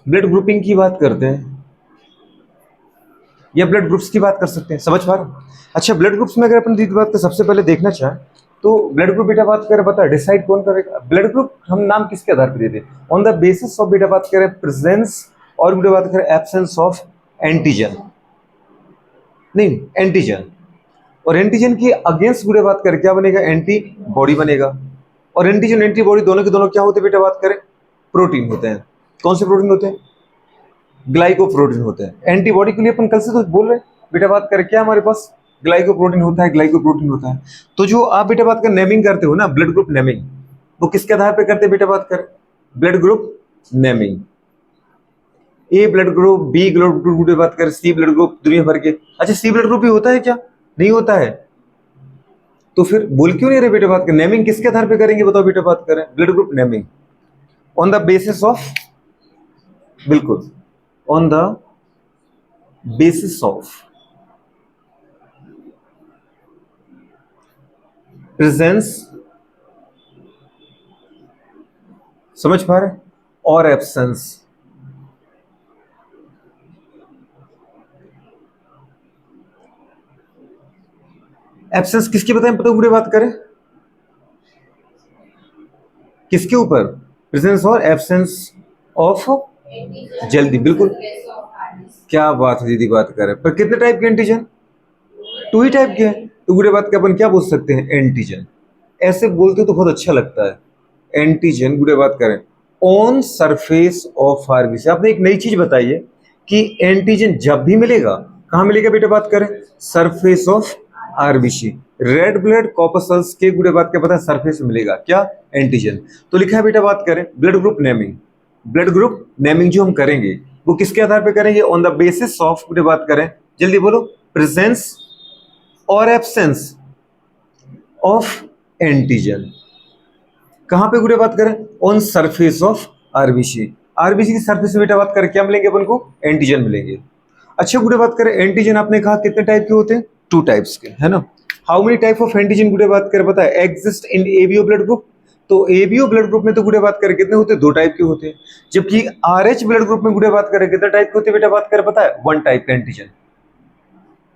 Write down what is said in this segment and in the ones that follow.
Blood grouping की बात करते हैं या ब्लड ग्रुप्स की बात कर सकते हैं, समझ पा रहे हो? अच्छा, ब्लड ग्रुप्स में अगर अपन की बात सबसे पहले देखना चाहें तो ब्लड ग्रुप बेटा बात करें, बता डिसाइड कौन करेगा? ब्लड ग्रुप हम नाम किसके आधार पर देते हैं? ऑन द बेसिस ऑफ बेटा बात करें प्रेजेंस और बेटा बात करें एब्सेंस ऑफ एंटीजन, नहीं एंटीजन, और एंटीजन की अगेंस्ट बेटा बात करें क्या बनेगा? एंटीबॉडी बनेगा। और एंटीजन एंटीबॉडी दोनों के दोनों क्या होते हैं बेटा बात करें? प्रोटीन होते हैं। कौन से प्रोटीन होते हैं? ग्लाइकोप्रोटीन होते हैं। एंटीबॉडी के लिए अपन कल से तो बोल रहे हैं बेटा बात करें क्या हमारे पास ग्लाइकोप्रोटीन होता है, ग्लाइकोप्रोटीन होता है। तो जो आप बेटा बात कर नेमिंग करते हो ना, ब्लड ग्रुप नेमिंग, वो किसके आधार पे करते हैं बेटा बात करें? Blood group naming. A blood group, B blood group की बात करें, सी ब्लड ग्रुप, दुनिया भर के। अच्छा, सी ब्लड ग्रुप भी होता है क्या? नहीं होता है। तो फिर बोल क्यों नहीं रहे बेटा बात करें? नेमिंग किसके आधार पे करेंगे बताओ बेटा बात करें? Blood group naming on the basis of, बिल्कुल on the basis of presence, समझ पा रहे, और एब्सेंस। एब्सेंस किसकी बताएं पता पूरी बात करें? किसके ऊपर? प्रेजेंस और एब्सेंस ऑफ, जल्दी बिल्कुल, क्या बात है दीदी, बात करें पर कितने टाइप के एंटीजन? टू ही टाइप के हैं। तो पूरे बात के अपन क्या बोल सकते हैं? एंटीजन। ऐसे बोलते तो बहुत अच्छा लगता है। एंटीजन पूरे बात करें ऑन सरफेस ऑफ आरबीसी। आपने एक नई चीज बताई है कि एंटीजन जब भी मिलेगा कहां मिलेगा बेटा बात करें? Surface of RBC. Red blood corpuscles के गुड़े बात क्या पता है? सरफेस में मिलेगा क्या? एंटीजन। तो लिखा है बेटा बात करें blood group naming. Blood group naming जो हम करेंगे वो किसके आधार पे करेंगे? ऑन द बेसिस ऑफ गुड़े बात करें, जल्दी बोलो, प्रेजेंस और एब्सेंस ऑफ एंटीजन। कहां पे गुड़े बात करें? On surface of RBC. RBC की सरफेस पे बेटा बात करें क्या मिलेंगे अपन को? एंटीजन मिलेंगे। अच्छा गुड़े बात करें एंटीजन आपने कहा कितने टाइप के होते हैं? टू टाइप्स के, है ना? How many type of antigen गुड़े बात करें पता है? Exist in ABO blood group. तो एबीओ ब्लड ग्रुप में तो गुड़े बात करें कितने होते हैं? दो टाइप के होते हैं। जबकि आरएच ब्लड ग्रुप में गुड़े बात करें कितने टाइप के होते हैं बेटा बात करें पता है? वन टाइप का एंटीजन,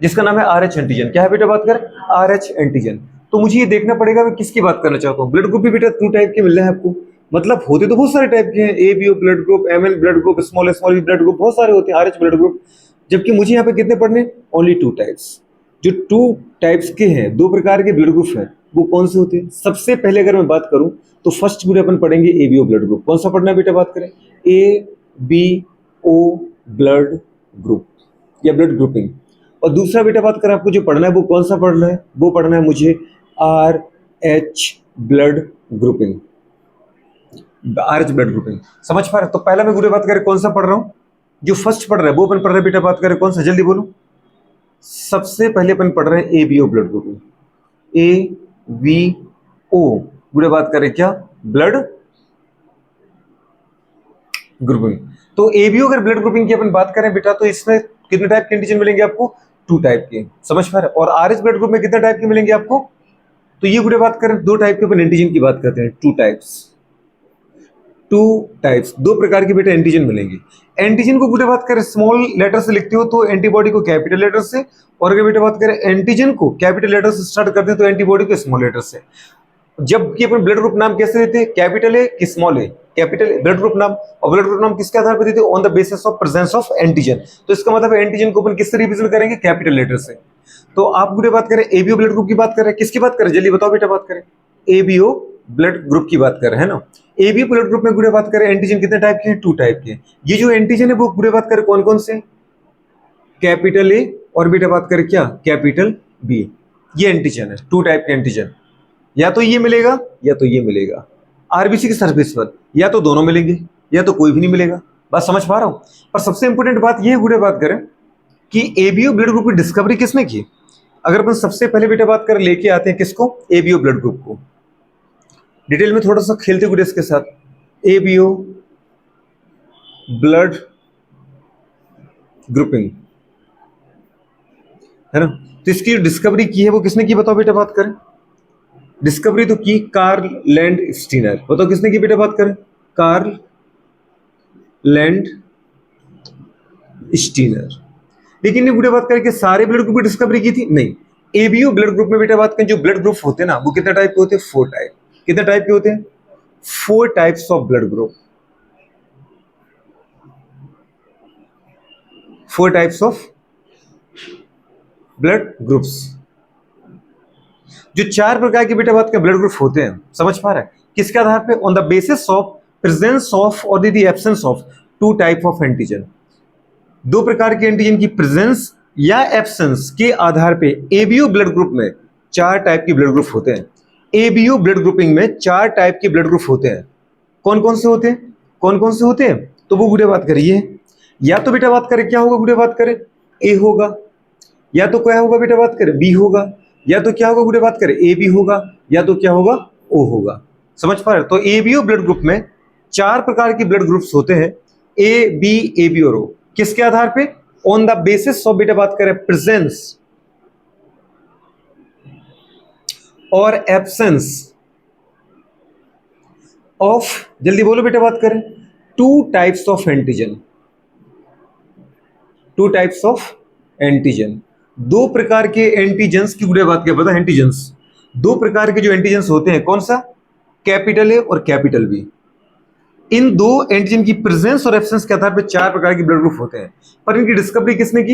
जिसका नाम है आरएच एंटीजन। क्या है बेटा बात करें? RH antigen. तो मुझे ये देखना पड़ेगा मैं किसकी बात करना चाहता हूँ। ब्लड ग्रुप भी बेटा टू टाइप के मिल रहे हैं आपको, मतलब होते तो बहुत सारे टाइप के हैं। ABO blood group, ML blood group, small small blood group, बहुत सारे होते हैं। आरएच ब्लड ग्रुप, जबकि मुझे यहाँ पे कितने पढ़ने? Only two types. जो टू टाइप्स के हैं, दो प्रकार के ब्लड ग्रुप हैं, वो कौन से होते हैं? सबसे पहले अगर मैं बात करूं तो फर्स्ट ग्रुप अपन पढ़ेंगे एबीओ ब्लड ग्रुप। कौन सा पढ़ना है बेटा बात करें? A B O blood group या ब्लड ग्रुपिंग। और दूसरा बेटा बात करें आपको जो पढ़ना है वो कौन सा पढ़ना है? वो पढ़ना है मुझे R H blood grouping. R H blood grouping, समझ पा रहे? तो पहला मैं गुरु बात करें कौन सा पढ़ रहा हूं? जो फर्स्ट पढ़ रहा है वो अपन पढ़ रहे हैं बेटा बात करें कौन सा? जल्दी बोलो। सबसे पहले अपन पढ़ रहे हैं ABO blood grouping. A B O गुरु बात करें क्या? Blood grouping. तो एबीओ अगर ब्लड ग्रुपिंग की अपन बात करें बेटा तो इसमें कितने टाइप के एंटीजन मिलेंगे आपको? टू टाइप के, समझ पा रहे? और आरएच ब्लड ग्रुप में कितने टाइप के मिलेंगे आपको? तो ये गुड़े बात करें दो टाइप के अपन एंटीजन की बात करते हैं। टू टाइप्स, टू टाइप्स, दो प्रकार के बेटा एंटीजन मिलेंगे। एंटीजन को बेटा बात करें स्मॉल लेटर से लिखते हो तो एंटीबॉडी को कैपिटल लेटर से, और अगर बेटा बात करें एंटीजन को कैपिटल लेटर से स्टार्ट करते हैं तो एंटीबॉडी को स्मॉल लेटर से। जबकि अपन ब्लड ग्रुप नाम कैसे देते हैं? कैपिटल ए कि स्मॉल ए? कैपिटल ब्लड ग्रुप नाम। और ब्लड ग्रुप नाम किसके आधार पर देते हैं? On the basis of presence of antigen. तो इसका मतलब एंटीजन को अपन किससे रिप्रेजेंट करेंगे? कैपिटल लेटर से। तो आप गुड़े बात करें एबीओ ब्लड ग्रुप की बात कर रहे हैं, किसकी बात करें जल्दी बताओ बेटा बात करें? एबीओ ब्लड ग्रुप की बात कर रहे हैं ना। एबीओ ब्लड ग्रुप में गुड़े बात करें एंटीजन कितने टाइप के हैं? टू टाइप के। ये जो एंटीजन है वो गुड़े बात करें कौन कौन से? कैपिटल ए और बेटा बात करें क्या? Capital B. ये एंटीजन है, टू टाइप के एंटीजन। या तो ये मिलेगा या तो ये मिलेगा आरबीसी की सरफेस पर, या तो दोनों मिलेंगे या तो कोई भी नहीं मिलेगा। बात समझ पा रहा हूं? पर सबसे इंपॉर्टेंट बात ये गुड़े बात करें कि एबीओ ब्लड ग्रुप की डिस्कवरी किसने की? अगर अपन सबसे पहले बेटा बात करें लेके आते हैं किसको? एबीओ ब्लड ग्रुप को। डिटेल में थोड़ा सा खेलते हुए इसके साथ। एबीओ ब्लड ग्रुपिंग, है ना? तो इसकी डिस्कवरी की है वो किसने की बताओ बेटा बात करें? डिस्कवरी तो की कार्ल लैंड स्टीनर। बताओ किसने की बेटा बात करें? Karl Landsteiner. लेकिन ये गुड़े बात करें कि सारे ब्लड ग्रुप की डिस्कवरी की थी? नहीं। एबीओ ब्लड ग्रुप में बेटा बात करें जो ब्लड ग्रुप होते हैं ना वो कितने टाइप के होते हैं? 4 टाइप। कितने टाइप के होते हैं? 4 types of blood group. 4 types of blood groups. जो 4 प्रकार के बेटा बात के ब्लड ग्रुप होते हैं, समझ पा रहा है? किसके आधार पे? On the basis of presence of और the absence of 2 type of antigen. 2 प्रकार के एंटीजन की प्रेजेंस या एब्सेंस के आधार पे एबीओ ब्लड ग्रुप में 4 टाइप के ब्लड ग्रुप होते हैं। एबीओ ब्लड ग्रुपिंग में 4 टाइप के ब्लड ग्रुप होते हैं। कौन कौन से होते हैं? कौन कौन से होते हैं? तो वो गुड़े बात करिए। या तो बेटा बात करें क्या होगा? गुड़े बात करें ए होगा, या तो क्या होगा बेटा बात करें बी होगा, या तो क्या होगा गुड़े बात करें ए बी होगा, या तो क्या होगा ओ होगा। समझ पा रहे? तो एबीओ ब्लड ग्रुप में 4 प्रकार के ब्लड ग्रुप्स होते हैं, ए बी ए बी और ओ। किसके आधार पे? ऑन द बेसिस ऑफ बेटा बात करें प्रेजेंस और एब्सेंस ऑफ, जल्दी बोलो बेटा बात करें, 2 types of antigen. 2 types of antigen. 2 प्रकार के एंटीजेंस की गुड़े बात क्या पता? एंटीजेंस 2 प्रकार के जो एंटीजेंस होते हैं, कौन सा? कैपिटल ए और कैपिटल बी। इन 2 एंटीजन की प्रेजेंस और एब्सेंस के आधार पर 4 प्रकार के ब्लड ग्रुप होते हैं। पर इनकी डिस्कवरी किसने की?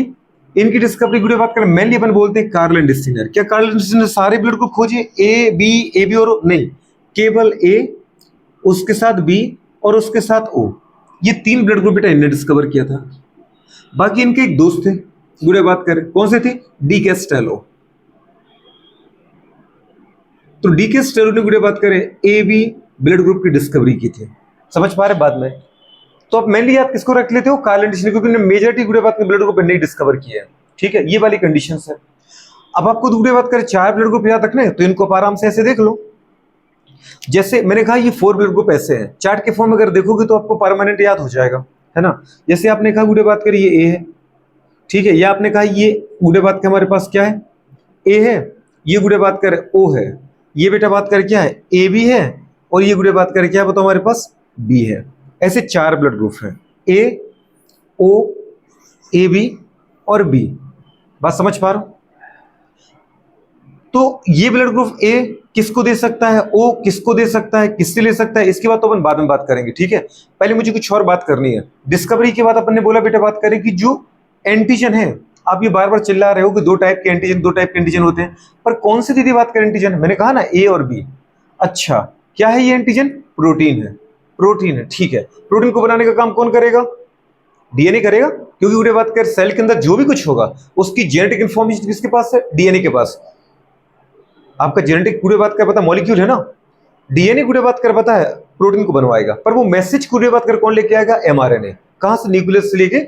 इनकी डिस्कवरी गुड़े बात करें मेनली अपन बोलते हैं कार्ल एंड स्टीनर। क्या कार्ल एंड स्टीनर सारे ब्लड ग्रुप खोजे? ए बी ए बी और ओ? नहीं, केवल ए, उसके साथ बी और उसके साथ ओ, ये 3 ब्लड ग्रुप बेटा इन्होंने डिस्कवर किया था। बाकी इनके एक दोस्त थे, गुड़े बात करें कौन से थे? D Castello. तो डी कैस्टेलो ने गुड़े बात करें ए बी ब्लड ग्रुप की डिस्कवरी की थी। समझ पा रहे बाद में? तो अब मेनली याद किसको रख लेते हो? कार्ल एंड स्टीनर, क्योंकि उन्होंने मेजॉरिटी गुड़े बात के ब्लड ग्रुप नहीं डिस्कवर किए हैं। ठीक है, ये वाली कंडीशन है। अब आपको गुड़े बात करें 4 ब्लड ग्रुप याद रखने, तो इनको आराम से ऐसे देख लो। जैसे मैंने कहा ये 4 ब्लड ग्रुप ऐसे हैं, चार्ट के फॉर्म में अगर देखोगे तो आपको परमानेंट याद हो जाएगा, है ना? जैसे आपने कहा गुड़े बात करें ये ए है, ठीक है, या आपने कहा ये गुड़े बात के हमारे पास क्या है? ए है। ये गुड़े बात करें ओ है। ये बेटा बात करें क्या है? ए बी है। और ये गुड़े बात करें क्या है? बताओ हमारे पास बी है। ऐसे 4 ब्लड ग्रुप हैं, ए, ओ, ए बी और बी। बात समझ पा रहे हो? तो ये ब्लड ग्रुप ए किसको दे सकता है, ओ किसको दे सकता है, किससे ले सकता है, इसकी बात तो अपन बाद में बात करेंगे। ठीक है, पहले मुझे कुछ और बात करनी है। डिस्कवरी के बाद अपन ने बोला बेटा बात करें कि जो एंटीजन है, आप ये बार बार चिल्ला रहे हो कि 2 टाइप के एंटीजन, 2 टाइप के एंटीजन होते हैं, पर कौन सी दीदी बात करें एंटीजन? मैंने कहा ना ए और बी। अच्छा, क्या है ये एंटीजन? प्रोटीन है। प्रोटीन है, ठीक है। प्रोटीन को बनाने का काम कौन करेगा? डीएनए करेगा, क्योंकि उन्हें बात कर सेल के अंदर जो भी कुछ होगा उसकी जेनेटिक इंफॉर्मेशन किसके पास है? डीएनए के पास। आपका जेनेटिक पूरे बात कर पता मॉलिक्यूल है ना, डीएनए पूरे बात कर पता है प्रोटीन को बनवाएगा, पर वो मैसेज पूरे बात कर कौन लेके आएगा? एमआरएनए। कहां से? न्यूक्लियस से लेके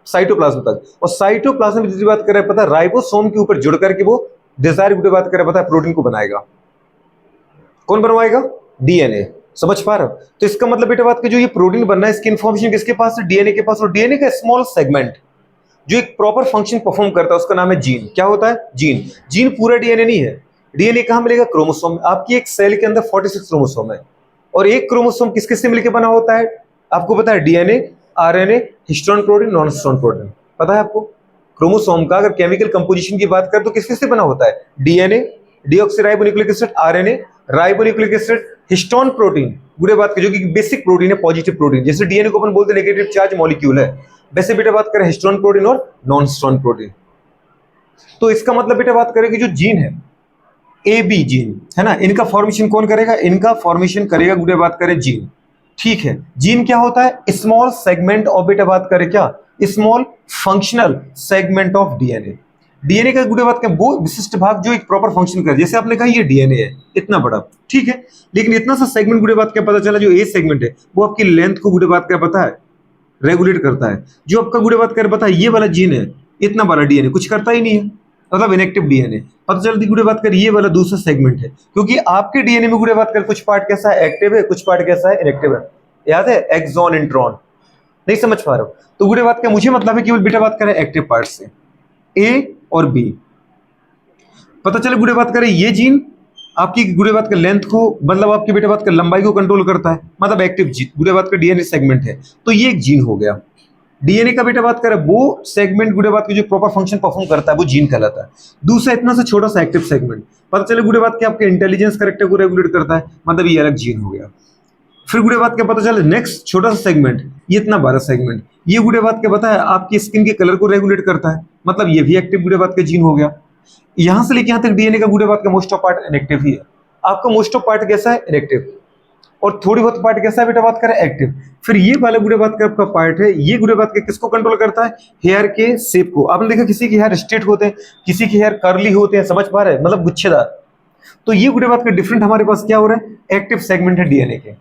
साइटोप्लाज्म तक। और साइटोप्लाज्म की बात कर पता है राइबोसोम के ऊपर जुड़ करके वो डिजायर पूरे बात कर पता है प्रोटीन को बनाएगा। कौन बनवाएगा? डीएनए। समझ पा रहे हो? तो इसका मतलब बेटा बात की जो ये प्रोटीन बनना है इसकी इंफॉर्मेशन किसके पास है? डीएनए के पास। और डीएनए का स्मॉल सेगमेंट जो एक प्रॉपर फंक्शन परफॉर्म करता है उसका नाम है जीन। क्या होता है? जीन। जीन पूरा डीएनए नहीं है। डीएनए कहां मिलेगा? क्रोमोसोम। आपकी एक सेल के अंदर 46 क्रोमोसोम है, और एक क्रोमोसोम किस किस से मिलकर बना होता है? आपको पता है? DNA, RNA, histone protein, non histone protein. पता है आपको? क्रोमोसोम का अगर केमिकल कंपोजिशन की बात करें तो किस किस से बना होता है? DNA, deoxyribonucleic acid, RNA, ribonucleic acid, histone protein. बुरे बात की जो कि बेसिक प्रोटीन है, पॉजिटिव प्रोटीन। जैसे डीएनए को अपन बोलते हैं नेगेटिव चार्ज मॉलिक्यूल है, वैसे बेटा बात करें हिस्टोन प्रोटीन और नॉन हिस्टोन प्रोटीन। तो इसका मतलब बेटा बात करें कि जो जीन है ए बी जीन है ना, इनका फॉर्मेशन कौन करेगा? इनका फॉर्मेशन करेगा गुड़े बात करें जीन। ठीक है, जीन क्या होता है? स्मॉल सेगमेंट ऑफ बेटा बात करें क्या? Small functional segment of DNA. DNA का गुड़े बात करें वो विशिष्ट भाग जो एक प्रॉपर फंक्शन करे। जैसे आपने कहा ये डीएनए है इतना बड़ा, ठीक है, लेकिन इतना सा सेगमेंट गुड़े बात क्या पता चला जो ए सेगमेंट है वो आपकी लेंथ को गुड़े बात क्या पता है? रेगुलेट करता है। जो आपका गुड़े बात कर पता है ये वाला जीन है इतना बड़ा डीएनए कुछ करता ही नहीं है, मतलब इनएक्टिव डीएनए। पता चलती गुड़े बात कर ये वाला दूसरा सेगमेंट है, क्योंकि आपके डीएनए में गुड़े बात कर कुछ पार्ट कैसा है? एक्टिव है, कुछ पार्ट कैसा है? इनएक्टिव है। याद है? Exon, intron. नहीं समझ पा रहे हो? तो गुड़े बात का मुझे मतलब है केवल बेटा बात करें एक्टिव पार्ट से, ए और बी। पता चले गुड़े बात करें ये जीन आपकी गुड़े बात का लेंथ को, मतलब आपकी बेटा बात का लंबाई को कंट्रोल करता है, मतलब एक्टिव जीन गुड़े बात का डीएनए सेगमेंट है, तो ये एक जीन हो गया। डीएनए का बेटा बात करें वो सेगमेंट गुड़े बात की जो प्रॉपर फंक्शन परफॉर्म करता है वो जीन कहलाता है। दूसरा इतना सा छोटा सा एक्टिव सेगमेंट, पता चले गुड़े बात के आपके इंटेलिजेंस करेक्टर को रेगुलेट करता है, मतलब ये अलग जीन हो गया। फिर गुड़े बात क्या पता चले नेक्स्ट छोटा सा सेगमेंट, ये इतना बड़ा सेगमेंट, ये गुड़े बात क्या पता है आपकी स्किन के कलर को रेगुलेट करता है, मतलब ये भी एक्टिव गुड़े बात का जीन हो गया। यहां से लेके यहां तक डीएनए का गुड़े बात का मोस्ट ऑफ पार्ट इनएक्टिव ही है। आपका मोस्ट ऑफ पार्ट कैसा है? इनएक्टिव। और थोड़ी बहुत पार्ट कैसा है बेटा बात करें? एक्टिव। फिर ये वाला गुड़े बात का आपका पार्ट है, ये गुड़े बात के किसको कंट्रोल करता है? हेयर के शेप को। आपने देखा किसी के हेयर स्ट्रेट होते हैं, किसी के हेयर कर्ली होते हैं, समझ पा रहे हैं, मतलब गुच्छेदार। तो ये गुड़े बात का डिफरेंट हमारे पास क्या हो रहा है? एक्टिव सेगमेंट है डीएनए के।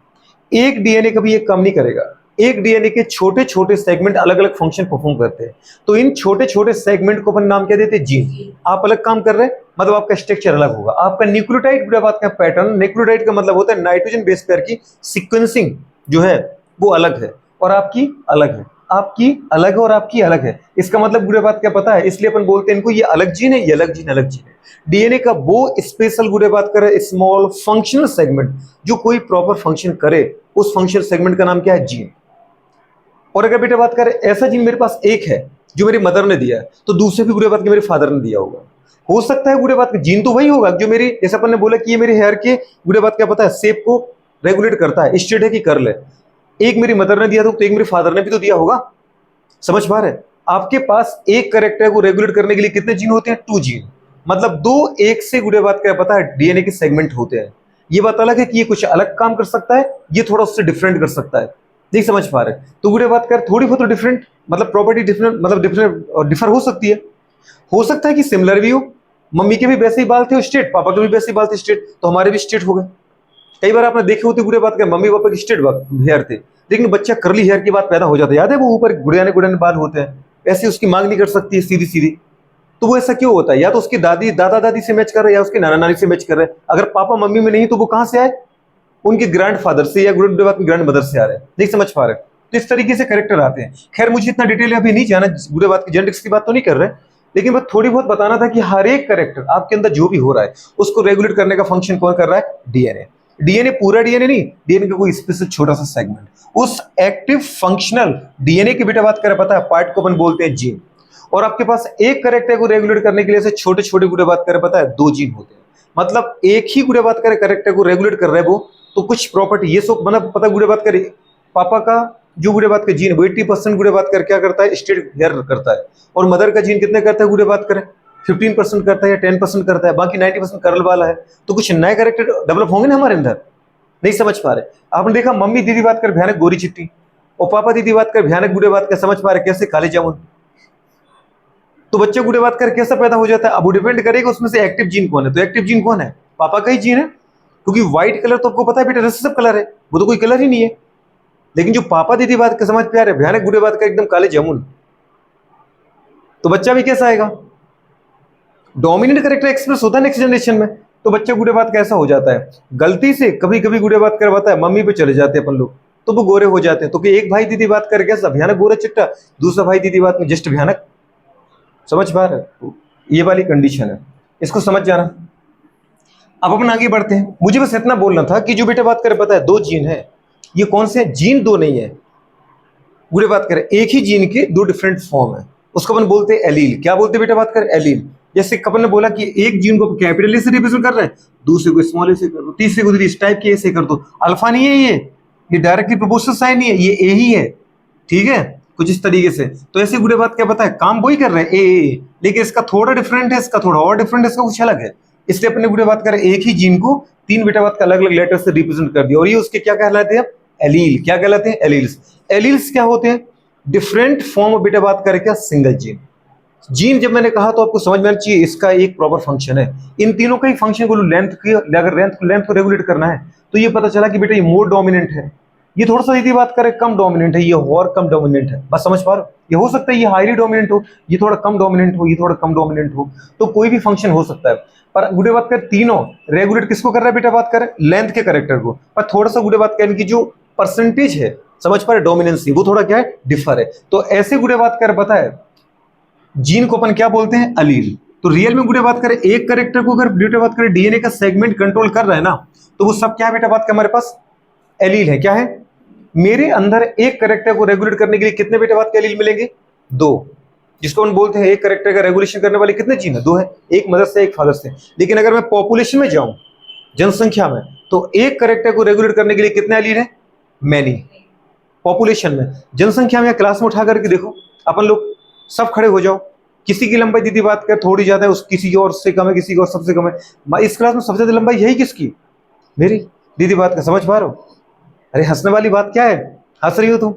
एक डीएनए कभी एक काम नहीं करेगा, एक डीएनए के छोटे छोटे सेगमेंट अलग अलग फंक्शन परफॉर्म करते हैं। तो इन छोटे छोटे सेगमेंट को अपन नाम क्या देते हैं? जीन। आप अलग काम कर रहे हैं मतलब आपका स्ट्रक्चर अलग होगा। आपका न्यूक्लियोटाइड बात का पैटर्न, न्यूक्लियोटाइड का मतलब होता है नाइट्रोजन बेस पेयर की सीक्वेंसिंग जो है वो अलग है और आपकी अलग है, आपकी अलग है और आपकी अलग है। इसका मतलब गुड़े बात क्या पता है? इसलिए अपन बोलते हैं इनको ये अलग जीन है, ये अलग जीन, अलग जीन है। डीएनए का वो स्पेशल गुड़े बात करे स्मॉल फंक्शनल सेगमेंट जो कोई प्रॉपर फंक्शन करे, उस फंक्शनल सेगमेंट का नाम क्या है? जीन। और अगर बेटा बात करें ऐसा जीन मेरे पास एक है जो मेरी मदर ने दिया है, तो दूसरे भी गुड़े बात के मेरे फादर ने दिया होगा। हो सकता है गुड़े बात का जीन तो वही होगा जो मेरी, जैसे अपन ने बोला कि ये मेरे हेयर के गुड़े बात क्या पता है शेप को रेगुलेट करता है, स्ट्रेट है कि कर्ल है। एक मेरी मदर ने दिया तो एक मेरे फादर ने भी तो दिया होगा। समझ पा रहे? आपके पास एक कैरेक्टर को रेगुलेट करने के लिए कितने जीन होते हैं? 2 जीन। मतलब दो एक से गुड़े बात क्या पता है डीएनए के सेगमेंट होते हैं। ये बात अलग है कि ये कुछ अलग काम कर सकता है, ये थोड़ा उससे डिफरेंट कर सकता है। नहीं समझ पा रहे? तो गुड़े बात कर थोड़ी बहुत डिफरेंट, मतलब प्रॉपर्टी डिफरेंट, मतलब डिफरेंट डिफर हो सकती है। हो सकता है कि सिमिलर भी हो, मम्मी के भी वैसे ही बाल थे स्ट्रेट, पापा के भी वैसे ही बाल थे स्ट्रेट, तो हमारे भी स्ट्रेट हो गए। कई बार आपने देखे होते गुड़े बात कर मम्मी पापा के स्ट्रेट हेयर थे, लेकिन बच्चा करली हेयर की बात पैदा हो जाता है, याद है वो ऊपर गुड़ियाने गुड़ियाने बाल होते हैं, ऐसे उसकी मांग नहीं कर सकती है सीधी सीधी। तो वो ऐसा क्यों होता है? या तो उसकी दादी दादा दादी से मैच कर रहे हैं या उसके नाना नानी से मैच कर रहे हैं। अगर पापा मम्मी में नहीं तो वो कहां से आए? उनके ग्रैंडफादर से या ग्रैंड मदर से आ रहे हैं। नहीं समझ पा रहे? तो इस तरीके से करेक्टर आते हैं। खैर मुझे इतना डिटेल अभी नहीं जाना, गुड़े बात की जेनेटिक्स की बात तो नहीं कर रहे, लेकिन बस थोड़ी बहुत बताना था कि हर एक करेक्टर आपके अंदर जो भी हो रहा है उसको रेगुलेट करने का फंक्शन कौन कर रहा है? डीएनए। डीएनए पूरा डीएनए नहीं, डीएनए का कोई स्पेसिफिक छोटा सा सेगमेंट, उस एक्टिव फंक्शनल डीएनए की बेटा बात कर पता है पार्ट को अपन बोलते हैं जीन। और आपके पास एक करेक्टर को रेगुलेट करने के लिए से छोटे छोटे गुड़े बात करें पता है 2 जीन होते हैं। मतलब एक ही गुड़े बात करे करेक्टर को रेगुलेट कर रहे हैं वो, तो कुछ प्रॉपर्टी ये सब मतलब पता गुड़े बात करे पापा का जो गुड़े बात का जीन 80% गुड़े बात कर क्या करता है? स्ट्रेट हेयर करता है। और मदर का जीन कितने करता है गुड़े बात करें? 15% करता है या 10% करता है, बाकी 90% करल वाला है। तो कुछ नए करेक्टर डेवलप होंगे ना हमारे अंदर। नहीं समझ पा रहे? आपने देखा मम्मी दीदी बात कर भयानक गोरी चिट्टी, और पापा दीदी बात कर भयानक गुड़े बात कर समझ पा रहे कैसे काले जामुन। तो बच्चे गुड़े बात कर कैसा पैदा हो जाता है? अब वो डिपेंड करेगा उसमें से एक्टिव जीन कौन है। तो एक्टिव जीन कौन है? पापा का ही जीन है, क्योंकि व्हाइट कलर तो आपको पता है बेटा रिसेसिव कलर है, वो तो कोई कलर ही नहीं है। लेकिन जो पापा दीदी बात का समझ पे आ रहे भयानक गुड़े बात का एकदम काले जामुन, तो बच्चा भी कैसा आएगा? डोमिनेंट करेक्टर एक्सप्रेस होता है नेक्स्ट जनरेशन में, तो बच्चा गुड़े बात कैसा हो जाता है? गलती से कभी कभी गुड़े बात करवाता है मम्मी पे चले जाते हैं अपन लोग, तो वो गोरे हो जाते हैं। तो कि एक भाई दीदी बात कर कैसा भयानक गोरा चिट्टा, दूसरा भाई दीदी बात में जस्ट भयानक। समझ पा रहे? तो ये वाली कंडीशन है, इसको समझ जाना। अब अपन आगे बढ़ते हैं। मुझे बस इतना बोलना था कि जो बेटा बात करे पता है 2 जीन है, ये कौन से हैं? जीन 2 नहीं है, बुरे बात करें एक ही जीन के 2 डिफरेंट फॉर्म है, उसको अपन बोलते हैं एलील। क्या बोलते हैं बेटा बात करें? एलील। जैसे कपन ने बोला कि एक जीन को कैपिटल ए से रिप्रेजेंट कर रहे हैं, दूसरे को स्मॉल ए से कर दो, तीसरे को इस टाइप के ए से कर दो। अल्फा नहीं है ये डायरेक्टली प्रोपोर्शनल साइन नहीं है, ये ए ही है, ठीक है, कुछ इस तरीके से। तो ऐसे बुरे बात क्या पता है काम वही कर रहे हैं ए, लेकिन इसका थोड़ा डिफरेंट है, इसका थोड़ा और डिफरेंट है, इसका कुछ अलग है। इसलिए अपने बुरे बात करें एक ही जीन को 3 बेटा बात का अलग अलग लेटर से रिप्रेजेंट कर दिया, और ये उसके क्या कहलाते हैं? एलील। क्या कहलाते हैं? एलील्स। एलील्स क्या होते हैं? डिफरेंट फॉर्म ऑफ बेटा बात करें क्या? Single gene. जीन जब मैंने कहा तो आपको समझ में आना चाहिए इसका एक प्रॉपर फंक्शन है। इन तीनों का ही फंक्शन को लेंथ की, अगर लेंथ को रेगुलेट करना है तो ये पता चला कि बेटा ये मोर डोमिनेंट है, ये थोड़ा सा यदि बात करें कम डोमिनेंट है, ये और कम डोमिनेंट है। बस समझ पा रहे हो? ये हो सकता है ये हाईली डोमिनेंट हो, ये थोड़ा कम डोमिनेंट हो, ये थोड़ा कम डोमिनेंट हो, तो कोई भी फंक्शन हो सकता है। पर गुडे बात कर तीनों रेगुलेट किसको कर रहा है बेटा बात करें? लेंथ के करेक्टर को। पर थोड़ा सा गुडे बात करें कि जो परसेंटेज है समझ पा रहे डोमिनेंसी, वो थोड़ा क्या है? डिफर है। तो ऐसे गुडे बात कर पता है जीन को अपन क्या बोलते हैं? अलील। तो रियल में गुडे बात करें एक करेक्टर को अगर बेटा बात करें डीएनए का सेगमेंट कंट्रोल कर रहा है ना, तो वो सब क्या है बेटा बात का हमारे पास? एलील है। क्या है? मेरे अंदर एक कैरेक्टर को रेगुलेट करने के लिए कितने बेटा बात के एलील मिलेंगे? 2, जिसको हम बोलते हैं एक कैरेक्टर का रेगुलेशन करने वाले कितने जीन है? 2 है, एक मदर से एक फादर से। लेकिन अगर मैं पॉपुलेशन में जाऊं, जनसंख्या में, तो एक कैरेक्टर को रेगुलेट करने के लिए कितने एलील है? मैनी। पॉपुलेशन में, जनसंख्या में या क्लास में उठा करके देखो, अपन लोग सब खड़े हो जाओ, किसी की लंबाई दीदी बात कर थोड़ी ज्यादा है, उस किसी की और से कम है, किसी की और सबसे कम है। इस क्लास में सबसे ज्यादा लंबाई यही किसकी? मेरी। दीदी बात का समझ पा रहे हो? अरे हंसने वाली बात क्या है, हंस रही हो तुम?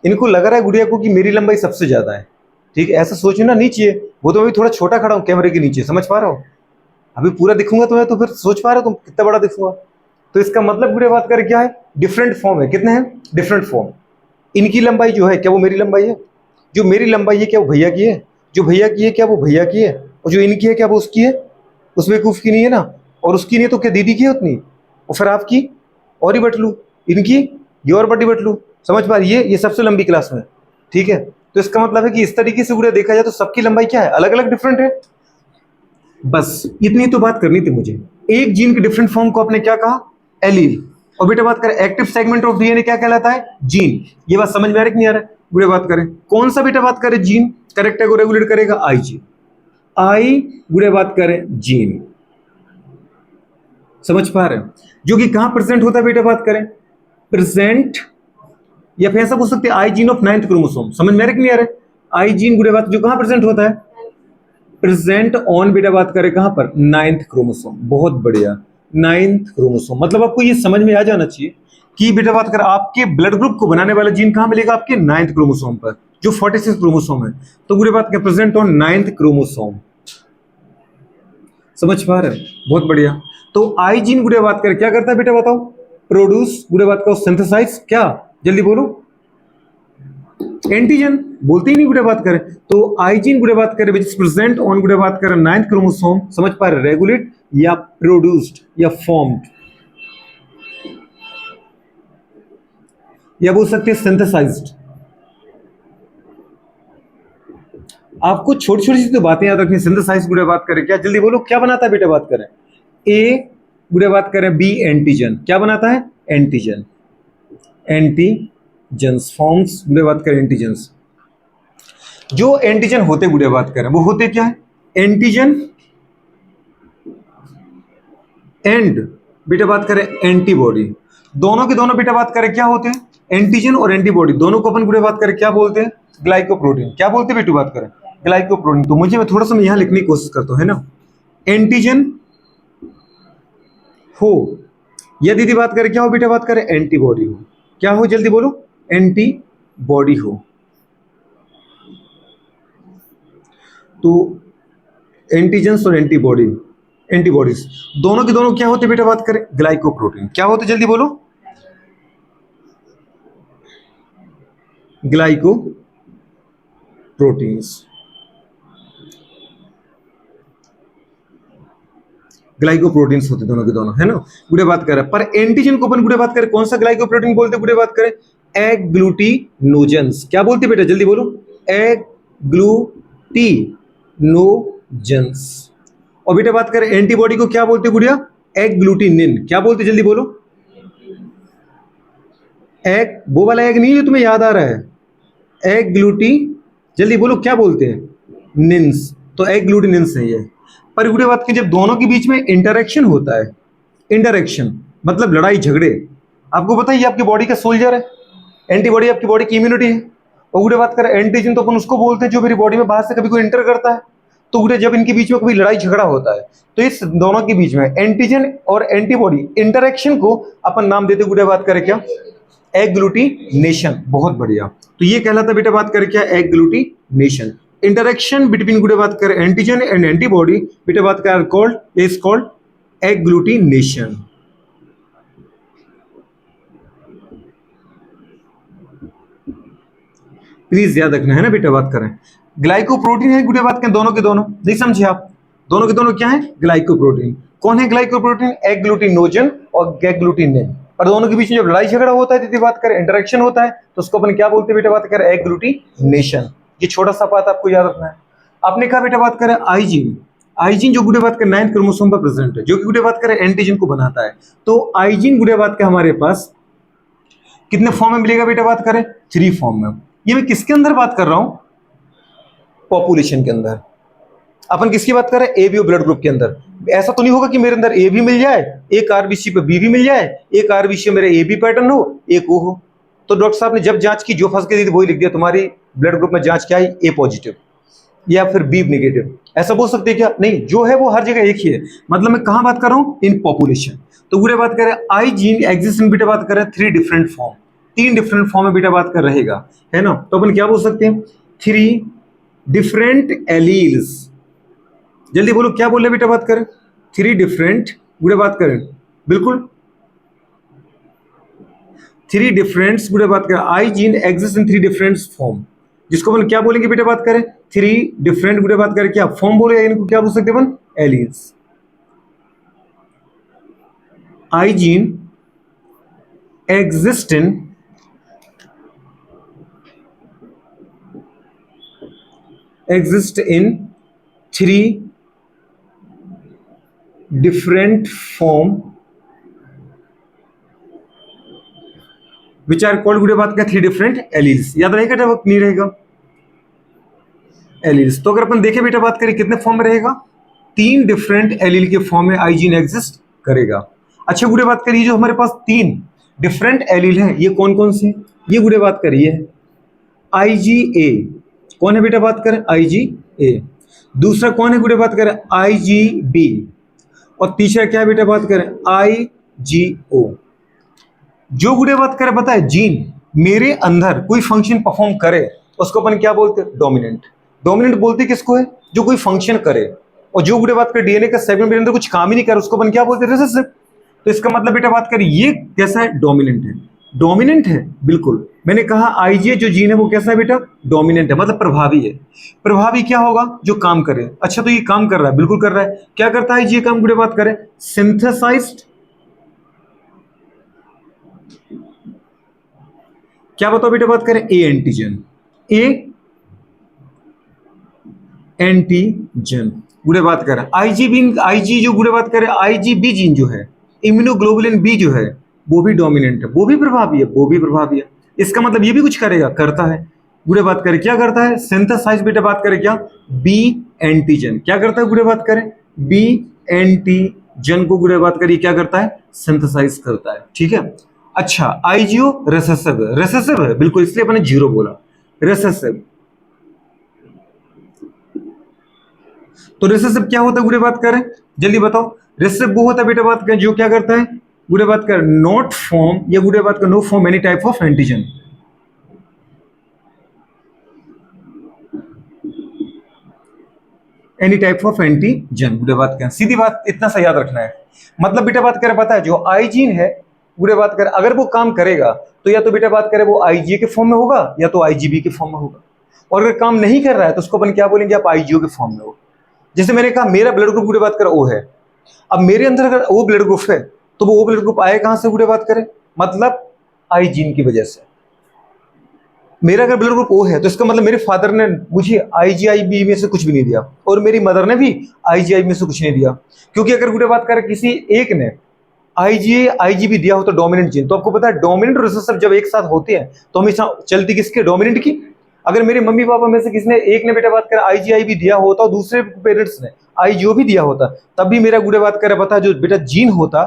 इनको लग रहा है गुड़िया को कि मेरी लंबाई सबसे ज्यादा है। ठीक है, ऐसा सोचना नहीं चाहिए। वो तो अभी थोड़ा छोटा खड़ा हूं कैमरे के नीचे, समझ पा रहा हो? अभी पूरा दिखूंगा तुम्हें तो फिर सोच पा रहे हो तुम कितना बड़ा दिखूंगा। तो इसका मतलब गुड़िया बात कर क्या है? डिफरेंट फॉर्म है। कितने हैं? Different form. इनकी लंबाई जो है क्या वो मेरी लंबाई है? जो मेरी लंबाई है क्या वो भैया की है? जो भैया की है क्या वो भैया की है? और जो इनकी है क्या वो उसकी है? उस बेवकूफ की नहीं है ना। और उसकी नहीं है तो क्या दीदी की है उतनी? और फिर आपकी और ही बट लू, इनकी ये और बटी बट लू। समझ पा रही है? ये सबसे लंबी क्लास में। ठीक है, तो इसका मतलब है कि इस तरीके से पूरा देखा जाए तो सबकी लंबाई क्या है? अलग अलग डिफरेंट है। बस इतनी तो बात करनी थी मुझे। एक जीन के डिफरेंट फॉर्म को आपने क्या कहा? एलील। और बेटा बात करें एक्टिव सेगमेंट ऑफ डीएनए क्या कहलाता है? जीन। ये बात समझ में आ रही कि नहीं आ रहा है? बेटा बात करें कौन सा बेटा बात करें जीन कैरेक्टर को रेगुलेट करेगा? आई जीन। आई बुढ़े बात करें जीन। समझ पा रहे हैं? जो कि कहां प्रेजेंट होता है बेटा बात करें? प्रेजेंट, या फिर ऐसा पूछ सकते हैं आई जीन ऑफ 9th क्रोमोसोम। समझ में आ रहा है कि नहीं आ रहा है? आई जीन बुढ़े बात जो कहां प्रेजेंट होता है? प्रेजेंट ऑन बेटा बात करें कहां पर? 9th chromosome. बहुत बढ़िया, 9th क्रोमोसोम। मतलब आपको ये समझ में आ जाना चाहिए कि बेटा बात करें आपके ब्लड ग्रुप को बनाने वाला जीन कहां मिलेगा? आपके 9th क्रोमोसोम पर, जो 46 क्रोमोसोम है। तो बुढ़े बात करें प्रेजेंट ऑन 9th क्रोमोसोम। समझ पा रहे हैं? बहुत बढ़िया। तो आई जीन बुढ़े बात करें क्या करता है बेटा बताओ? प्रोड्यूस बुढ़े बात का सिंथेसाइज, क्या जल्दी बोलो? एंटीजन। बोलते ही नहीं गुड़े बात करें। तो आईजीन गुड़े बात करें विच इज प्रेजेंट ऑन गुड़े बात करें 9th क्रोमोसोम। समझ पा रहे? रेगुलेट या प्रोड्यूस्ड या फॉर्म्ड, या बोल सकते हैं सिंथेसाइज्ड। आपको छोटी छोटी सी तो बातें याद रखनी। सिंथेसाइज गुड़े बात करें क्या? जल्दी बोलो क्या बनाता है बेटा बात करें? ए गुड़े बात करें बी एंटीजन। क्या बनाता है? एंटीजन। एंटीजेंस फॉर्म्स गुड़े बात करें एंटीजेंस। जो एंटीजन होते गुड़े बात करें वो होते क्या है? एंटीजन एंड बेटा बात करें एंटीबॉडी। दोनों के दोनों बेटा बात करें क्या होते हैं? एंटीजन और एंटीबॉडी दोनों को अपन गुड़े बात करें क्या बोलते हैं? ग्लाइकोप्रोटीन। क्या बोलते हैं बेटू बात करें? ग्लाइकोप्रोटीन। तो मुझे मैं थोड़ा सा यहां लिखने की कोशिश करता हूं, है ना। एंटीजन हो या दीदी बात करें क्या हो बेटा बात करें? एंटीबॉडी हो। क्या हो जल्दी बोलो? एंटीबॉडी हो। तो एंटीजेंस और एंटीबॉडी, एंटीबॉडीज दोनों के दोनों क्या होते बेटा बात करें? ग्लाइकोप्रोटीन। क्या होते जल्दी बोलो? ग्लाइकोप्रोटीन्स। ग्लाइकोप्रोटीन्स होते दोनों के दोनों, है ना। गुड़े बात करें पर एंटीजन को अपन गुड़े बात करें कौन सा ग्लाइकोप्रोटीन बोलते? गुड़े बात करें एग्लूटिनोजेंस। क्या बोलते बेटा जल्दी बोलो? एग्लूटिनोजेंस। और बेटा बात करें एंटीबॉडी को क्या बोलते गुड़िया? एग्लूटिनिन। क्या बोलते जल्दी बोलो? एग, वो वाला एग नहीं जो तुम्हें याद आ रहा है, एग्लूटी, जल्दी बोलो क्या बोलते हैं? निन्स। तो एग्लूटिनिन्स है ये। पर गुड़े बात की जब दोनों के बीच में इंटरेक्शन होता है, इंटरेक्शन मतलब लड़ाई झगड़े, आपको पता है ये आपकी बॉडी का सोल्जर है, एंटीबॉडी आपकी बॉडी की इम्यूनिटी है। और गुड़े बात करें एंटीजन तो अपन उसको बोलते हैं जो मेरी बॉडी में बाहर से कभी कोई इंटर करता है। तो गुड़े जब इनके बीच में कभी लड़ाई झगड़ा होता है तो इस दोनों के बीच में एंटीजन और एंटीबॉडी इंटरेक्शन को अपन नाम देते गुड़े बात करें क्या? एग्लूटिनेशन। बहुत बढ़िया। तो ये कहलाता बेटा बात करें क्या? एग्लूटिनेशन। इंटरेक्शन बिटवीन गुड़े बात करें एंटीजन एंड एंटीबॉडी बेटा बात करें called, is called agglutination. Please याद रखना है ना बेटा बात करें। ग्लाइकोप्रोटीन है गुड़े बात करें दोनों के दोनों, नहीं समझे आप? दोनों के दोनों क्या है? ग्लाइकोप्रोटीन। कौन है ग्लाइकोप्रोटीन? एग्लूटिनोजन और एग्लूटिनिन। और दोनों के बीच में जब लड़ाई झगड़ा होता है दीदी बात करें इंटरेक्शन होता है तो उसको अपन क्या बोलते हैं बेटा बात करें? एग्लूटिनेशन। ये छोटा सा बात आपको याद रखना है। आपने कहा बेटा बात करें आईजीन। आईजीन जो गुड़े बात करें 9th क्रोमोसोम पर प्रेजेंट है, जो कि गुड़े बात करें एंटीजन को बनाता है। तो आईजीन गुड़े बात का हमारे पास कितने फॉर्म में मिलेगा बेटा बात करें? 3 फॉर्म में। ये मैं किसके अंदर बात कर रहा हूं? पॉपुलेशन के अंदर। अपन किसकी बात कर रहे हैं? A B O blood group के अंदर। ऐसा तो नहीं होगा कि मेरे अंदर ए भी मिल जाए, एक आरबीसी पे बी भी मिल जाए, एक आरबीसी में मेरे ए बी पैटर्न हो, एक ओ हो। तो डॉक्टर साहब ने जब जांच की जो फंस गई थी वही लिख दिया, तुम्हारी ब्लड ग्रुप में जांच क्या आई? ए पॉजिटिव या फिर बी नेगेटिव। ऐसा बोल सकते हैं क्या? नहीं, जो है वो हर जगह एक ही है। मतलब मैं कहां बात कर रहा हूं? In population. तो बुरे बात करें आई जीन एग्जिस्ट इन बेटा बात करें 3 डिफरेंट फॉर्म, 3 डिफरेंट फॉर्म में बेटा बात कर रहेगा, है ना? तो अपन क्या बोल सकते हैं? 3 डिफरेंट एलील्स। जल्दी बोलो क्या बोल रहे बेटा बात करें? 3 डिफरेंट, बुरे बात करें बिल्कुल 3 डिफरेंट, बुरे बात करें आई gene exist in 3 different form, जिसको अपन क्या बोलेंगे बेटा बात करें? 3 डिफरेंट, बुरे बात करें क्या फॉर्म बोले, इनको क्या बोल सकते हैं अपन? Alleles. I gene exist in 3 different form which are called गुड़े बात क्या? 3 different alleles। याद रहेगा क्या? वक्त नहीं रहेगा एलील्स। तो अगर अपन देखें बेटा बात करें कितने फॉर्म में रहेगा? 3 डिफरेंट एलील के फॉर्म में आई जीन एग्जिस्ट करेगा। अच्छा गुड़े बात करिए जो हमारे पास 3 डिफरेंट एलील हैं ये कौन कौन से? ये गुड़े बात करिए IgA। कौन है बेटा बात करें? IgA। दूसरा कौन है गुड़े बात करें? IgB। और तीसरा क्या बेटा बात करें? IgO। जो गुड़े बात करें पता है जीन मेरे अंदर कोई फंक्शन परफॉर्म करे उसको अपन क्या बोलते हैं? डोमिनेंट। डोमिनेंट बोलते किसको है? जो कोई फंक्शन करे। और जो गुड़े बात करें डीएनए का सेगमेंट मेरे अंदर कुछ काम ही नहीं करे उसको अपन क्या बोलते हैं? रिसेसिव। तो इसका मतलब बेटा बात करें ये कैसा है? डोमिनेंट है। डोमिनेंट है बिल्कुल। मैंने कहा आईजीए जो जीन है वो कैसा है बेटा? डोमिनेंट है, मतलब प्रभावी है। प्रभावी क्या होगा? जो काम करे। अच्छा तो ये काम कर रहा है, बिल्कुल कर रहा है। क्या करता है आईजीए काम? गुड़े बात करें सिंथेसाइज्ड, क्या बताओ बेटा बात करें? A antigen. ए एंटीजन गुड़े बात करें आईजीबी। आईजी जो गुड़े बात करें आईजीबी जीन जो है इम्यूनोग्लोबुलिन बी जो है वो भी डोमिनेंट है, वो भी प्रभावी है, वो भी प्रभावी है। इसका मतलब ये भी कुछ करेगा, करता है। गुड़े बात करें क्या करता है? सिंथेसाइज बेटा बात करें क्या? B antigen. क्या करता है गुड़े बात करें? बी एंटीजन को गुड़े बात करिए क्या करता है? सिंथेसाइज करता है। ठीक है। अच्छा आईजीओ रेसेसिव है। रेसेसिव है बिल्कुल, इसलिए अपने 0 बोला। रेसेसिव। तो रेसेसिव क्या होता है गुड़े बात करें? जल्दी बताओ। रेसेसिव वो होता है बेटा बात करें जो क्या करता है? गुड़े बात कर नॉट फॉर्म या गुड़े बात कर no form any type of antigen. Any type of antigen गुड़े बात करें। सीधी बात, इतना सा याद रखना है। मतलब बेटा बात करें पता है जो आई जीन है गुड़े बात करें अगर वो काम करेगा तो या तो बेटा बात करें वो आईजीए के फॉर्म में होगा या तो आईजीबी के फॉर्म में होगा। और अगर काम नहीं कर रहा है तो उसको अपन क्या बोलेंगे? आप आईजीओ के फॉर्म में हो। जैसे मैंने कहा मेरा ब्लड ग्रुप गुड़े बात करें ओ है। अब मेरे अंदर अगर ओ ब्लड ग्रुप है तो वो ओ ब्लड ग्रुप आए कहां से गुड़े बात करें? मतलब आई जीन की वजह से। मेरा अगर ब्लड ग्रुप ओ है तो इसका मतलब मेरे फादर ने मुझे आईजीआईबी में से कुछ भी नहीं दिया और मेरी मदर ने भी आईजीआई में से कुछ नहीं दिया। क्योंकि अगर गुड़े बात करें किसी एक ने आईजीए आईजीबी दिया हो तो डोमिनेंट जीन। तो आपको पता है डोमिनेंट और रिसेसिव जब एक साथ होते हैं तो हमेशा चलती किसके? डोमिनेंट की। अगर मेरे मम्मी पापा में से किसने एक ने बेटा बात करें आईजीआई भी दिया होता और दूसरे पेरेंट्स ने आईजीओ भी दिया होता तब भी मेरा गुड़े बात करें पता है जो बेटा जीन होता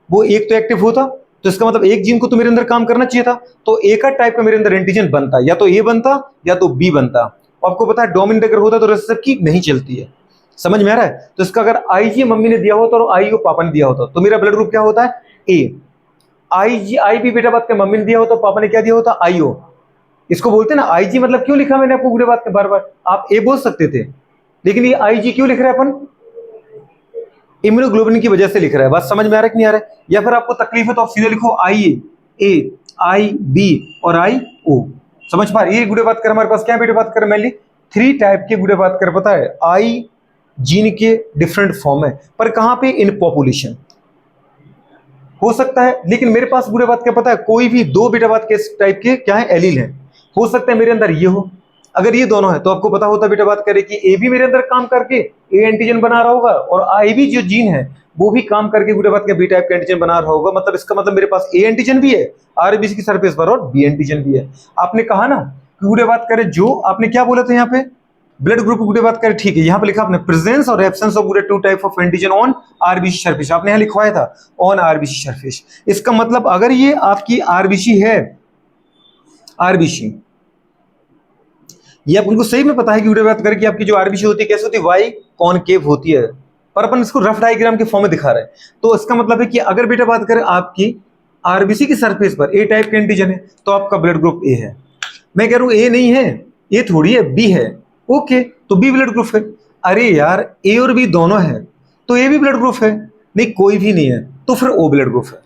वो एक तो एक्टिव होता। तो इसका मतलब एक जीन को तो मेरे अंदर काम करना चाहिए था। तो एक टाइप का मेरे अंदर एंटीजन बनता, या तो ए बनता या तो बी बनता। आपको पता है डोमिनेंट अगर होता तो रिसेसिव की नहीं चलती है। समझ में आ रहा है? तो इसका अगर आईजी मम्मी ने दिया होता और आईओ पापा ने दिया होता तो मेरा ब्लड ग्रुप क्या होता है? ए। आईजी आई भी बेटा बात के मम्मी ने दिया होता पापा ने क्या दिया होता? आईओ। इसको बोलते हैं ना आईजी। मतलब क्यों लिखा मैंने आपको बुरे बात के बार बार? आप ए बोल सकते थे लेकिन ये आईजी क्यों लिख रहे हैं अपन? इम्यूनोग्लोबुलिन की वजह से लिख रहा है। बात समझ में आ रहा है कि नहीं आ रहा है? या फिर आपको तकलीफ है तो आप सीधे लिखो आई ए, आई बी और आई ओ। समझ पा रहे? ये गुड़े बात कर हमारे पास क्या बेटे बात कर मेनली 3 टाइप के गुड़े बात कर पता है आई जीन के डिफरेंट फॉर्म है। पर कहां पे? इन पॉपुलेशन हो सकता है। लेकिन मेरे पास बुरे बात क्या पता है कोई भी 2 बेटा बात के टाइप के क्या है? एलील है। हो सकता है मेरे अंदर ये हो अगर ये दोनों है तो आपको पता होता बेटा बात करें कि ए भी मेरे अंदर काम करके ए एंटीजन बना रहा होगा और आई भी जो जीन है वो भी काम करके बेटा बात बी टाइप का एंटीजन बना रहा होगा। मतलब इसका मतलब मेरे पास ए एंटीजन भी है आरबीसी की सरफेस पर और बी एंटीजन भी है। आपने कहा ना कि गुड़े बात करें जो आपने क्या बोला था यहाँ पे ब्लड ग्रुप गुड़े बात करें, ठीक है, यहाँ पे लिखा आपने प्रेजेंस और एब्सेंस ऑफ गुड़े two type of antigen on RBC surface, आपने यहाँ लिखवाया था ऑन आरबीसी सरफेस। इसका मतलब अगर ये आपकी आरबीसी है, आरबीसी ये आप उनको सही में पता है कि वीडियो बात करें कि आपकी जो आरबीसी होती है कैसे होती है, वाई कॉनकेव होती है, पर अपन इसको रफ डायग्राम के फॉर्म में दिखा रहे हैं। तो इसका मतलब है कि अगर बेटा बात करें आपकी आरबीसी की सरफेस पर ए टाइप के एंटीजन है तो आपका ब्लड ग्रुप ए है। मैं कह रहा हूं ए नहीं है, ए थोड़ी है, बी है, ओके तो बी ब्लड ग्रुप है। अरे यार ए और बी दोनों है तो ए भी ब्लड ग्रुप है, नहीं कोई भी नहीं है तो फिर ओ ब्लड ग्रुप है।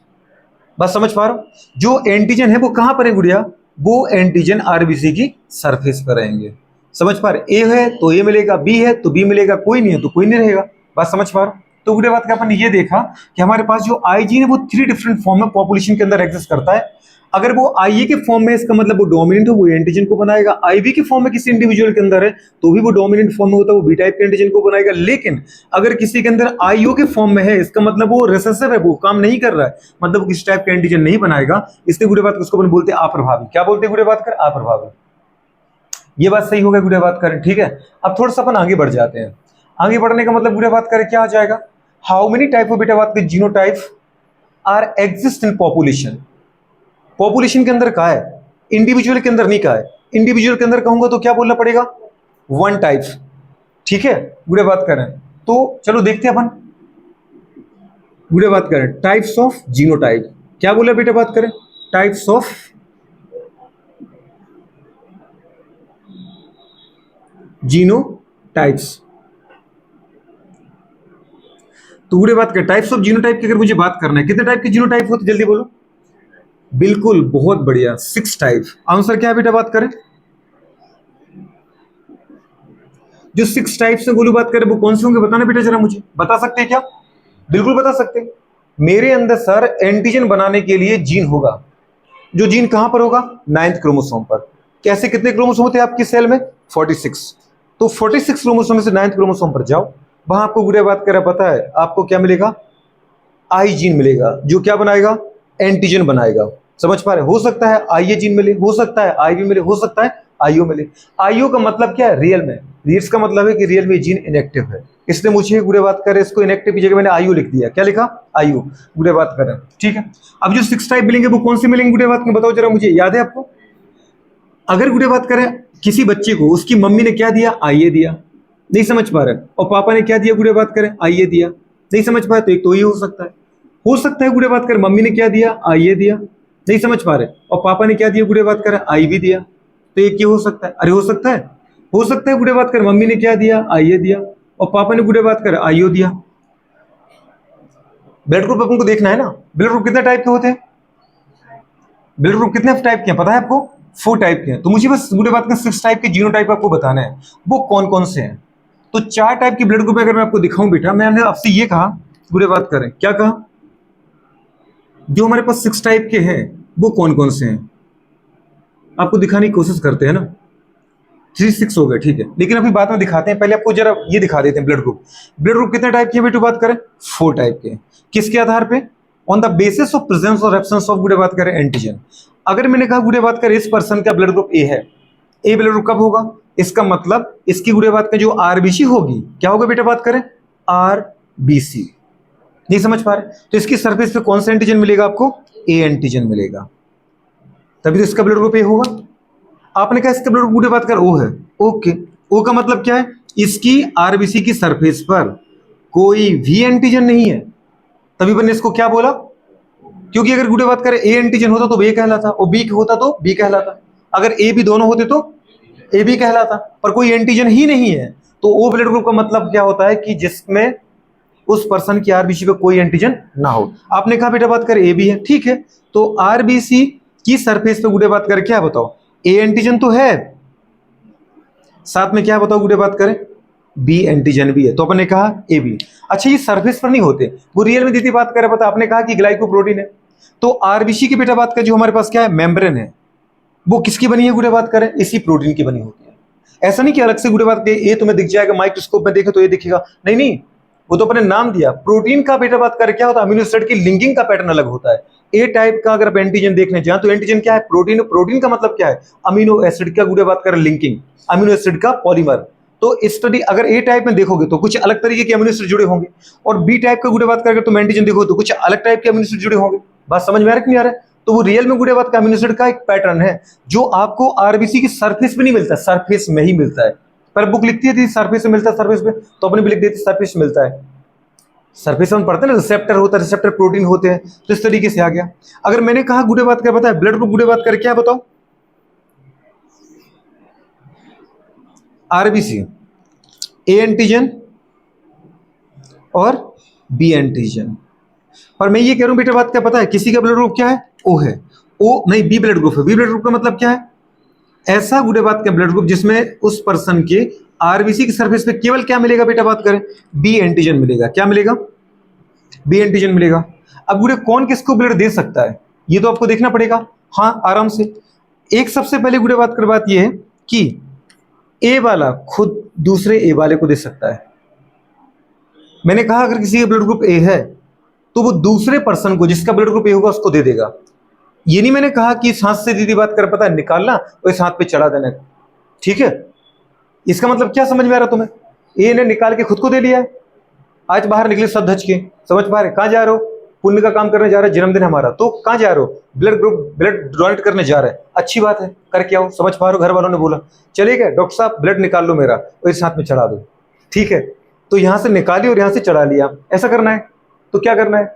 बस समझ पा रहा हूं, जो एंटीजन है वो कहां पर है गुड़िया, वो एंटीजन आरबीसी की सरफेस पर रहेंगे। समझ पा रहे, ए है तो ए मिलेगा, बी है तो बी मिलेगा, कोई नहीं है तो कोई नहीं रहेगा। बात समझ पा रहा हूं। तो गुड़िया बात का अपन ने ये देखा कि हमारे पास जो आई जीन है वो 3 डिफरेंट फॉर्म में पॉपुलेशन के अंदर एग्जिस्ट करता है। अगर वो आई के फॉर्म में इसका मतलब वो डोमिनेंट हो, वो एंटीजन को बनाएगा। आईवी के फॉर्म में किसी इंडिविजुअल के अंदर है तो भी वो डोमिनेंट फॉर्म में होता है, वो बी टाइप के एंटीजन को बनाएगा। लेकिन अगर किसी के अंदर आईओ के फॉर्म में है इसका मतलब वो रिसेसिव है, वो काम नहीं कर रहा है, मतलब वो किसी टाइप के एंटीजन नहीं बनाएगा। इसलिए गुड़े बात उसको अपन बोलते हैं अप्रभावी। क्या बोलते हैं गुड़े बात कर, अप्रभावी। ये बात सही हो गई गुड़े बात करें, ठीक है। अब थोड़ा सा अपन आगे बढ़ जाते हैं। आगे बढ़ने का मतलब गुड़े बात करें क्या आ जाएगा, हाउ मेनी टाइप ऑफ बेटा बात करें genotype are exist in population. Population के अंदर कहा है, इंडिविजुअल के अंदर नहीं कहा है। इंडिविजुअल के अंदर कहूंगा तो क्या बोलना पड़ेगा, 1 टाइप, ठीक है। गुड़े बात करें तो चलो देखते हैं अपन, गुड़े बात करें टाइप्स ऑफ जीनोटाइप। क्या बोले बेटा बात करें, टाइप्स ऑफ जीनोटाइप्स। तो गुड़े बात करें टाइप्स ऑफ जीनोटाइप की अगर मुझे बात करना है, कितने टाइप के जीनोटाइप होते जल्दी बोलो। बिल्कुल बहुत बढ़िया, 6 टाइप। आंसर क्या है बेटा बात करें, जो 6 टाइप से गोलू बात करें वो कौन से होंगे बताना बेटा जरा मुझे, बता सकते हैं क्या, बिल्कुल बता सकते हैं। मेरे अंदर सर एंटीजन बनाने के लिए जीन होगा, जो जीन कहां पर होगा, 9th क्रोमोसोम पर। कैसे, कितने क्रोमोसोम होते हैं आपकी सेल में, 46। तो 46 क्रोमोसोम में से 9th क्रोमोसोम पर जाओ, वहां आपको गुड़िया बात करें पता है आपको क्या मिलेगा, आई जीन मिलेगा, जो क्या बनाएगा, एंटीजन बनाएगा। समझ पा रहे, हो सकता है आईए जीन मिले, हो सकता है आई भी मिले, हो सकता है आईओ मिले। आईओ का मतलब क्या है, रियल में, रीड्स का मतलब है कि रियल में जीन इनएक्टिव है, इसलिए मुझे गुड़े बात करें इसको इनएक्टिव की जगह मैंने आईओ लिख दिया। क्या लिखा, आईओ, गुड़े बात करें, ठीक है। अब जो 6 टाइप मिलेंगे वो कौन से मिलेंगे गुड़े बात में बताओ जरा मुझे, याद है आपको। अगर गुड़े बात करें किसी बच्चे को उसकी मम्मी ने क्या दिया, आईए दिया, नहीं समझ पा रहे, और पापा ने क्या दिया गुड़े बात करें, आईए दिया, नहीं समझ पाए, तो एक तो ये हो सकता है। हो सकता है गुड़े बात करें मम्मी ने क्या दिया, आईए दिया, नहीं समझ पा रहे, और पापा ने क्या दिया गुड़े बात करें, आई भी दिया, तो एक ये हो सकता है। अरे हो सकता है गुड़े बात करें मम्मी ने क्या दिया, आईए दिया, और पापा ने गुड़े बात करें आईओ दिया। ब्लड ग्रुप अपन को देखना है ना, ब्लड ग्रुप कितने टाइप के होते हैं, ब्लड ग्रुप कितने टाइप के हैं पता है आपको, 4 टाइप के हैं। तो मुझे बस गुड़े बात करें 6 टाइप के जीनोटाइप आपको बताना है, वो कौन कौन से हैं। तो 4 टाइप की ब्लड ग्रुप अगर मैं आपको दिखाऊं बेटा, मैंने आपसे ये कहा गुड़े बात करें, क्या कहा, जो हमारे पास 6 टाइप के हैं वो कौन कौन से हैं, आपको दिखाने की कोशिश करते हैं ना। 3 6 हो गए, ठीक है, लेकिन अभी बाद में दिखाते हैं, पहले आपको जरा ये दिखा देते हैं ब्लड ग्रुप। ब्लड ग्रुप कितने टाइप के बेटू बात करें, 4 टाइप के। किसके आधार पे, on the basis of presence और एब्सेंस ऑफ गुड़े बात करें एंटीजन। अगर मैंने कहा गुड़े बात करें इस पर्सन का ब्लड ग्रुप ए है, ए ब्लड ग्रुप कब होगा, इसका मतलब इसकी गुड़े बात करें जो आरबीसी होगी, क्या होगा बेटा बात करें, आरबीसी, नहीं समझ पा रहे, तो इसकी सरफेस पे कौन सा एंटीजन मिलेगा आपको, ए एंटीजन मिलेगा, तभी तो इसका ब्लड ग्रुप ए होगा। आपने कहा इसका ब्लड ग्रुप गुड़े बात कर ओ है, ओके, ओ का मतलब क्या है, इसकी आरबीसी की सरफेस पर कोई भी एंटीजन नहीं है, तभी मैंने इसको क्या बोला, क्योंकि अगर गुड़े बात करें ए एंटीजन होता तो ए कहलाता, और बी होता तो बी कहलाता, अगर ए बी दोनों होते तो ए बी कहलाता, पर कोई एंटीजन ही नहीं है। तो ओ ब्लड ग्रुप का मतलब क्या होता है कि जिसमें उस पर्सन की आरबीसी पे कोई एंटीजन ना हो। आपने कहा बेटा बात करें ए बी है, ठीक है, तो आरबीसी की सरफेस पे गुड़े बात करें क्या बताओ, ए एंटीजन तो है, साथ में क्या बताओ गुड़े बात करें, बी एंटीजन भी है, तो अपन ने कहा ए बी। अच्छा ये सरफेस पर नहीं होते, वो रियल में दीदी बात करें पता, आपने कहा कि ग्लाइकोप्रोटीन है, तो आरबीसी की बेटा बात करें जो हमारे पास क्या है, मेम्ब्रेन है, वो किसकी बनी है गुड़े बात करें, इसी प्रोटीन की बनी होती है। ऐसा नहीं कि अलग से गुड़े बात के ये तुम्हें दिख जाएगा, माइक्रोस्कोप में देखे तो ये दिखेगा, नहीं नहीं, वो तो अपने नाम दिया। प्रोटीन का बेटा बात कर क्या होता है, अमीनो एसिड की लिंकिंग का पैटर्न अलग होता है। ए टाइप का अगर आप एंटीजन देखने जाए तो एंटीजन क्या है, प्रोटीन। प्रोटीन का मतलब क्या है, अमीनो एसिड का गुड़े बात कर लिंकिंग, अमीनो एसिड का पॉलीमर। तो स्टडी अगर ए टाइप में देखोगे तो कुछ अलग तरीके के अमीनो एसिड जुड़े होंगे, और बी टाइप का गुड़े बात करके तुम एंटीजन देखो तो कुछ अलग टाइप के अमीनो एसिड जुड़े होंगे। बात समझ में आ रहा है कि नहीं आ रहा है? तो वो रियल में गुड़े बात का अमीनो एसिड का एक पैटर्न है जो आपको आरबीसी की सरफेस पे नहीं मिलता, सरफेस में ही मिलता है। पर बुक लिखती है सरफेस में मिलता है, सरफेस पे, तो अपने भी लिख देती सरफेस मिलता है। सरफेस हम पढ़ते हैं ना, रिसेप्टर होता है, रिसेप्टर प्रोटीन होते हैं, तो इस तरीके से आ गया। अगर मैंने कहा गुड़े बात कर पता है, ब्लड ग्रुप गुड़े बात कर क्या बताओ, आरबीसी, ए एंटीजन और बी एंटीजन। पर मैं ये कह रहा हूं बेटा बात क्या पता है, किसी का ब्लड ग्रुप क्या है, ओ है, ओ नहीं बी ब्लड ग्रुप है। बी ब्लड ग्रुप का मतलब क्या है, ऐसा गुड़े बात का ब्लड ग्रुप जिसमें उस पर्सन के आरबीसी की सरफेस पे केवल क्या मिलेगा बेटा बात करें, बी एंटीजन मिलेगा। क्या मिलेगा, बी एंटीजन मिलेगा। अब गुड़े कौन किसको ब्लड दे सकता है, ये तो आपको देखना पड़ेगा। हाँ आराम से, एक सबसे पहले गुड़े बात कर बात ये है कि ए वाला खुद दूसरे ए वाले को दे सकता है। मैंने कहा अगर किसी का ब्लड ग्रुप ए है तो वो दूसरे पर्सन को जिसका ब्लड ग्रुप ए होगा उसको दे देगा। ये नहीं मैंने कहा कि इस हाथ से दीदी बात कर पता है निकालना और इस हाथ पे चढ़ा देना, ठीक है। इसका मतलब क्या समझ में आ रहा तुम्हें, ए ने निकाल के खुद को दे लिया है। आज बाहर निकले सब धज के, समझ पा रहे कहाँ जा रहे हो, पुण्य का काम करने जा रहे, जन्मदिन हमारा, तो कहाँ जा रहे हो, ब्लड ग्रुप ब्लड डोनेट करने जा रहे हैं, अच्छी बात है करके आओ, समझ पा रहे हो। घर वालों ने बोला चले गए डॉक्टर साहब ब्लड निकाल लो मेरा और इस हाथ में चढ़ा दो, ठीक है। तो यहां से निकाली और यहां से चढ़ा लिया, ऐसा करना है। तो क्या करना है,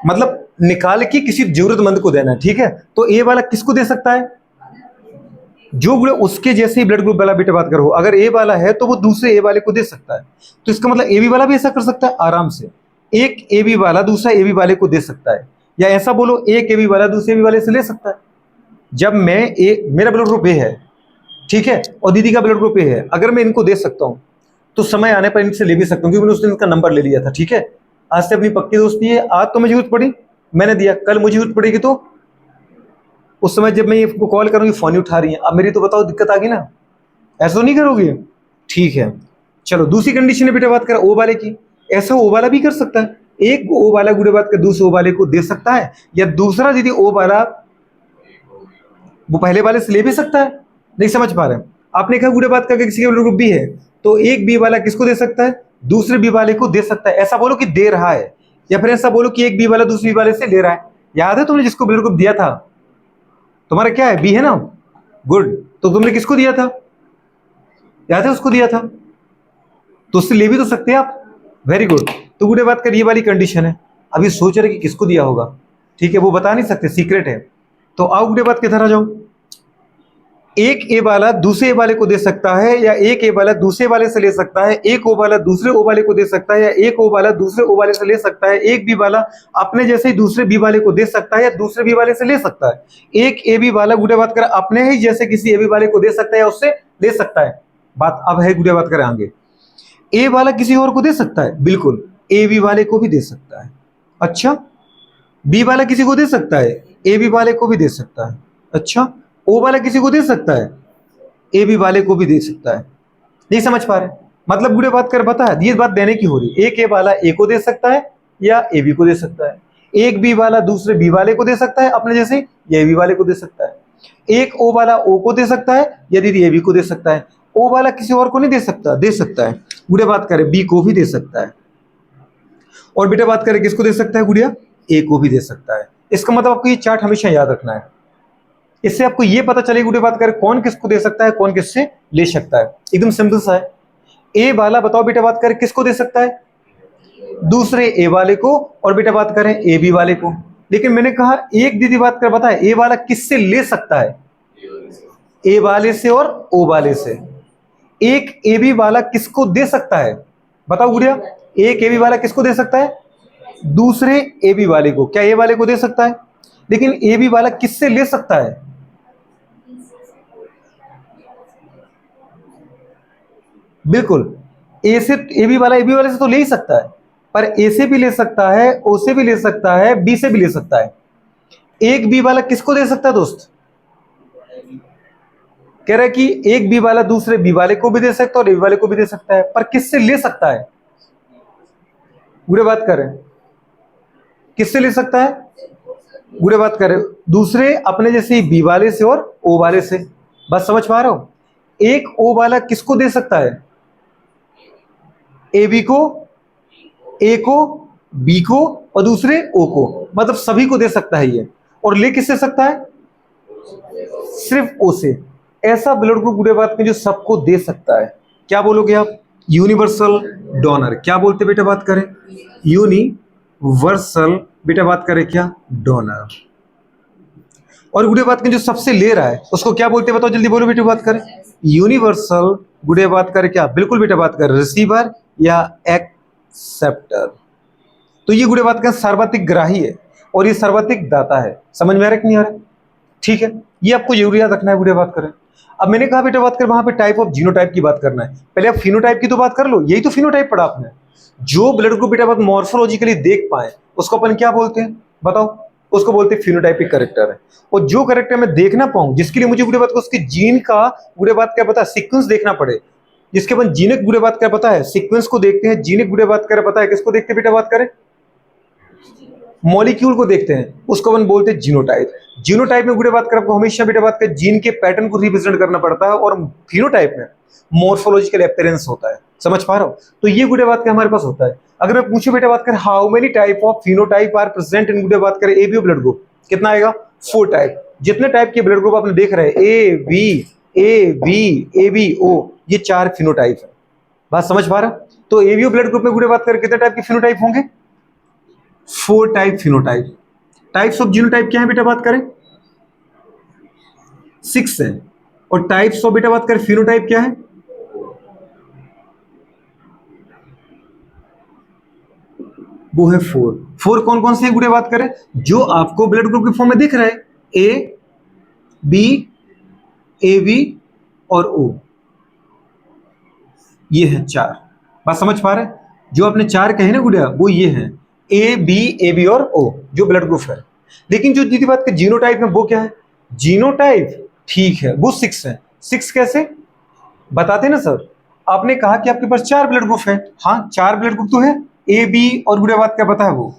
मतलब निकाल के किसी जरूरतमंद को देना है, ठीक है। तो ए वाला किसको दे सकता है, जो उसके जैसे ही ब्लड ग्रुप वाला बेटा बात करो, अगर ए वाला है तो वो दूसरे ए वाले को दे सकता है। तो इसका मतलब ए बी वाला भी ऐसा कर सकता है आराम से, एक ए बी वाला दूसरा ए बी वाले को दे सकता है, या ऐसा बोलो एक ए बी वाला दूसरे ए बी वाले से ले सकता है। जब मैं मेरा ब्लड ग्रुप ए है, ठीक है, और दीदी का ब्लड ग्रुप ए है, अगर मैं इनको दे सकता हूं तो समय आने पर इनसे ले भी सकता हूं, क्योंकि मैंने उस दिन इनका नंबर ले लिया था, ठीक है। आज से अपनी पक्की दोस्ती है, आज तो मुझे जरूरत पड़ी मैंने दिया, कल मुझे जरूरत पड़ेगी तो उस समय जब मैं इसको कॉल करूंगी फोन ही उठा रही है। अब मेरी तो बताओ दिक्कत आ गई ना, ऐसा तो नहीं करोगे, ठीक है। चलो दूसरी कंडीशन है बेटा बात करें ओ वाले की, ऐसा ओ वाला भी कर सकता है, एक ओ वाला गुड़े बात कर दूसरे ओ वाले को दे सकता है, या दूसरा दीदी ओ वाला वो पहले वाले से ले भी सकता है। नहीं समझ पा रहे हैं, आपने कहा गुड़े बात करके किसी का ग्रुप बी है तो एक बी वाला किसको दे सकता है, दूसरे बी वाले को दे सकता है। ऐसा बोलो कि दे रहा है, या फिर ऐसा बोलो कि एक बी वाला दूसरे बी वाले से ले रहा है। याद है तुमने जिसको ब्लड ग्रुप दिया था, तुम्हारा क्या है बी है ना, गुड। तो तुमने किसको दिया था, याद है उसको दिया था, तो उससे ले भी तो सकते हैं आप, वेरी गुड। तो गुड़े बात कर ये वाली कंडीशन है। अभी सोच रहे कि किसको दिया होगा, ठीक है, वो बता नहीं सकते, सीक्रेट है। तो आओ गुड़े बात किधर आ जाओ, एक ए वाला दूसरे ए वाले को दे सकता है, या एक ए वाला दूसरे वाले से ले सकता है, एक ओ वाला दूसरे ओ वाले को दे सकता है, या एक ओ वाला दूसरे ओ वाले से ले सकता है, एक बी वाला अपने जैसे ही दूसरे बी वाले को दे सकता है या दूसरे बी वाले से ले सकता है, एक ए बी वाला गुड़े बात कर अपने ही जैसे किसी ए बी वाले को दे सकता है या उससे ले सकता है। बात अब है गुड़े बात करें आगे, ए वाला किसी और को दे सकता है, बिल्कुल, ए बी वाले को भी दे सकता है। अच्छा, बी वाला किसी को दे सकता है, ए बी वाले को भी दे सकता है। अच्छा, ओ वाला किसी को दे सकता है, ए बी वाले को भी दे सकता है। नहीं समझ पा रहे, मतलब बुरे बात कर बता ये बात देने की हो रही, एक ए वाला ए को दे सकता है या ए बी को दे सकता है, एक बी वाला दूसरे बी वाले को दे सकता है अपने जैसे, या ए बी वाले को दे सकता है, एक ओ वाला ओ को दे सकता है या दीदी ए बी को दे सकता है, ओ वाला किसी और को नहीं दे सकता, दे सकता है। गुड़िया बात करें बी को भी दे सकता है, और बेटा बात करें किसको दे सकता है गुड़िया, ए को भी दे सकता है। इसका मतलब आपको ये चार्ट हमेशा याद रखना है, इससे आपको ये पता चलेगी गुड़िया बात करें कौन किसको दे सकता है कौन किससे ले सकता है, एकदम सिंपल सा है। ए वाला बताओ बेटा बात करें किसको दे सकता है, दूसरे ए वाले को, और बेटा बात करें ए बी वाले को। लेकिन मैंने कहा एक दीदी बात कर बताए ए वाला किससे ले सकता है, ए वाले से और ओ वाले से। एक ए बी वाला किसको दे सकता है बताओ गुड़िया, एक ए बी वाला किसको दे सकता है, दूसरे ए बी वाले को। क्या ए वाले को दे सकता है, लेकिन ए बी वाला किससे ले सकता है, बिल्कुल ए से, ए बी वाला ए बी वाले से तो ले ही सकता है, पर ए से भी ले सकता है, ओ से भी ले सकता है, बी से भी ले सकता है। एक बी वाला किसको दे सकता है दोस्त, कह रहा है कि एक बी वाला दूसरे बी वाले को भी दे सकता है और ए वाले को भी दे सकता है, पर किससे ले सकता है? बुरे बात कर रहे हैं, किससे ले सकता है? बुरे बात कर रहे हैं, दूसरे अपने जैसे बी वाले से और ओ वाले से। बात समझ पा रहे हो? एक ओ वाला किसको दे सकता है? ए बी को, ए को, बी को और दूसरे ओ को, मतलब सभी को दे सकता है ये। और ले किससे सकता है? सिर्फ ओ से। ऐसा ब्लड ग्रुप बुरे बात में जो सबको दे सकता है, क्या बोलोगे आप? Universal donor. क्या बोलते बेटा बात करें? यूनिवर्सल बेटा बात करें क्या? डोनर। और गुड़े बात में जो सबसे ले रहा है उसको क्या बोलते हैं बताओ, जल्दी बोलो बेटा बात करें। यूनिवर्सल गुड़े बात करें क्या? बिल्कुल बेटा बात करें रिसीवर या एक्सेप्टर। तो ये गुड़े बात का सर्वाधिक ग्राही है और ये सर्वाधिक दाता है। समझ में आ रहा है कि नहीं आ रहा? ठीक है, ये आपको जरूर याद रखना है। गुड़े बात करें, अब मैंने कहा बेटा बात कर वहां पे टाइप ऑफ जीनोटाइप की बात करना है, पहले आप फिनोटाइप की तो बात कर लो। यही तो फिनोटाइप पढ़ा आपने। जो ब्लड ग्रुप बेटा बात मॉर्फोलॉजिकली देख पाए उसको अपन क्या बोलते हैं बताओ? उसको बोलते हैं फिनोटाइपिक करेक्टर है। और जो करेक्टर मैं देखना पाऊं, जिसके लिए मुझे गुड़े बात को उसके जीन का गुड़े बात क्या पता है, सीक्वेंस देखना पड़े, जिसके अपन जीनिक गुड़े बात क्या पता है, सीक्वेंस को देखते हैं। जीनिक गुड़े बात कर पता है किसको देखते हैं बेटा बात करें? मॉलिक्यूल को देखते हैं, उसको अपन बोलते हैं जीनोटाइप। जीनोटाइप में गुड़े बात कर आपको हमेशा बेटा बात कर जीन के पैटर्न को रिप्रेजेंट करना पड़ता है, और फिनोटाइप में मॉर्फोलॉजिकल अपीयरेंस होता है। समझ पा रहे हो? तो ये गुड़े बात का हमारे पास होता है। अगर मैं पूछूं बेटा बात कर how many type of phenotype are present in गुड़े बात करें एबीओ ब्लड ग्रुप, कितना आएगा? 4 टाइप। जितने टाइप के ब्लड ग्रुप आपने देख रहे हैं ए बी ए बी ओ, ये 4 फिनोटाइप है। बात समझ पा रहे हो? तो एबीओ ब्लड ग्रुप में गुड़े बात करें कितने टाइप के फिनोटाइप होंगे? 4 type phenotype. Types of genotype क्या है बेटा बात करें? 6 है। और टाइप्स ऑफ बेटा बात करें फिनोटाइप क्या है? वो है 4। 4 कौन कौन से गुड़े बात करें जो आपको ब्लड ग्रुप के फॉर्म में दिख रहा है? ए बी ए बी और ओ, ये है 4। बात समझ पा रहे हैं? जो आपने 4 कहे ना गुड़िया, वो ये है ए बी और ओ जो ब्लड ग्रुप है। लेकिन जो दीदी बात के जीनोटाइप में वो क्या है? जीनोटाइप ठीक है वो 6 है। 6 कैसे बताते ना सर? आपने कहा कि आपके पास 4 ब्लड ग्रुप है। हाँ 4 ब्लड ग्रुप तो है, ए बी और गुड़िया बात क्या पता है वो,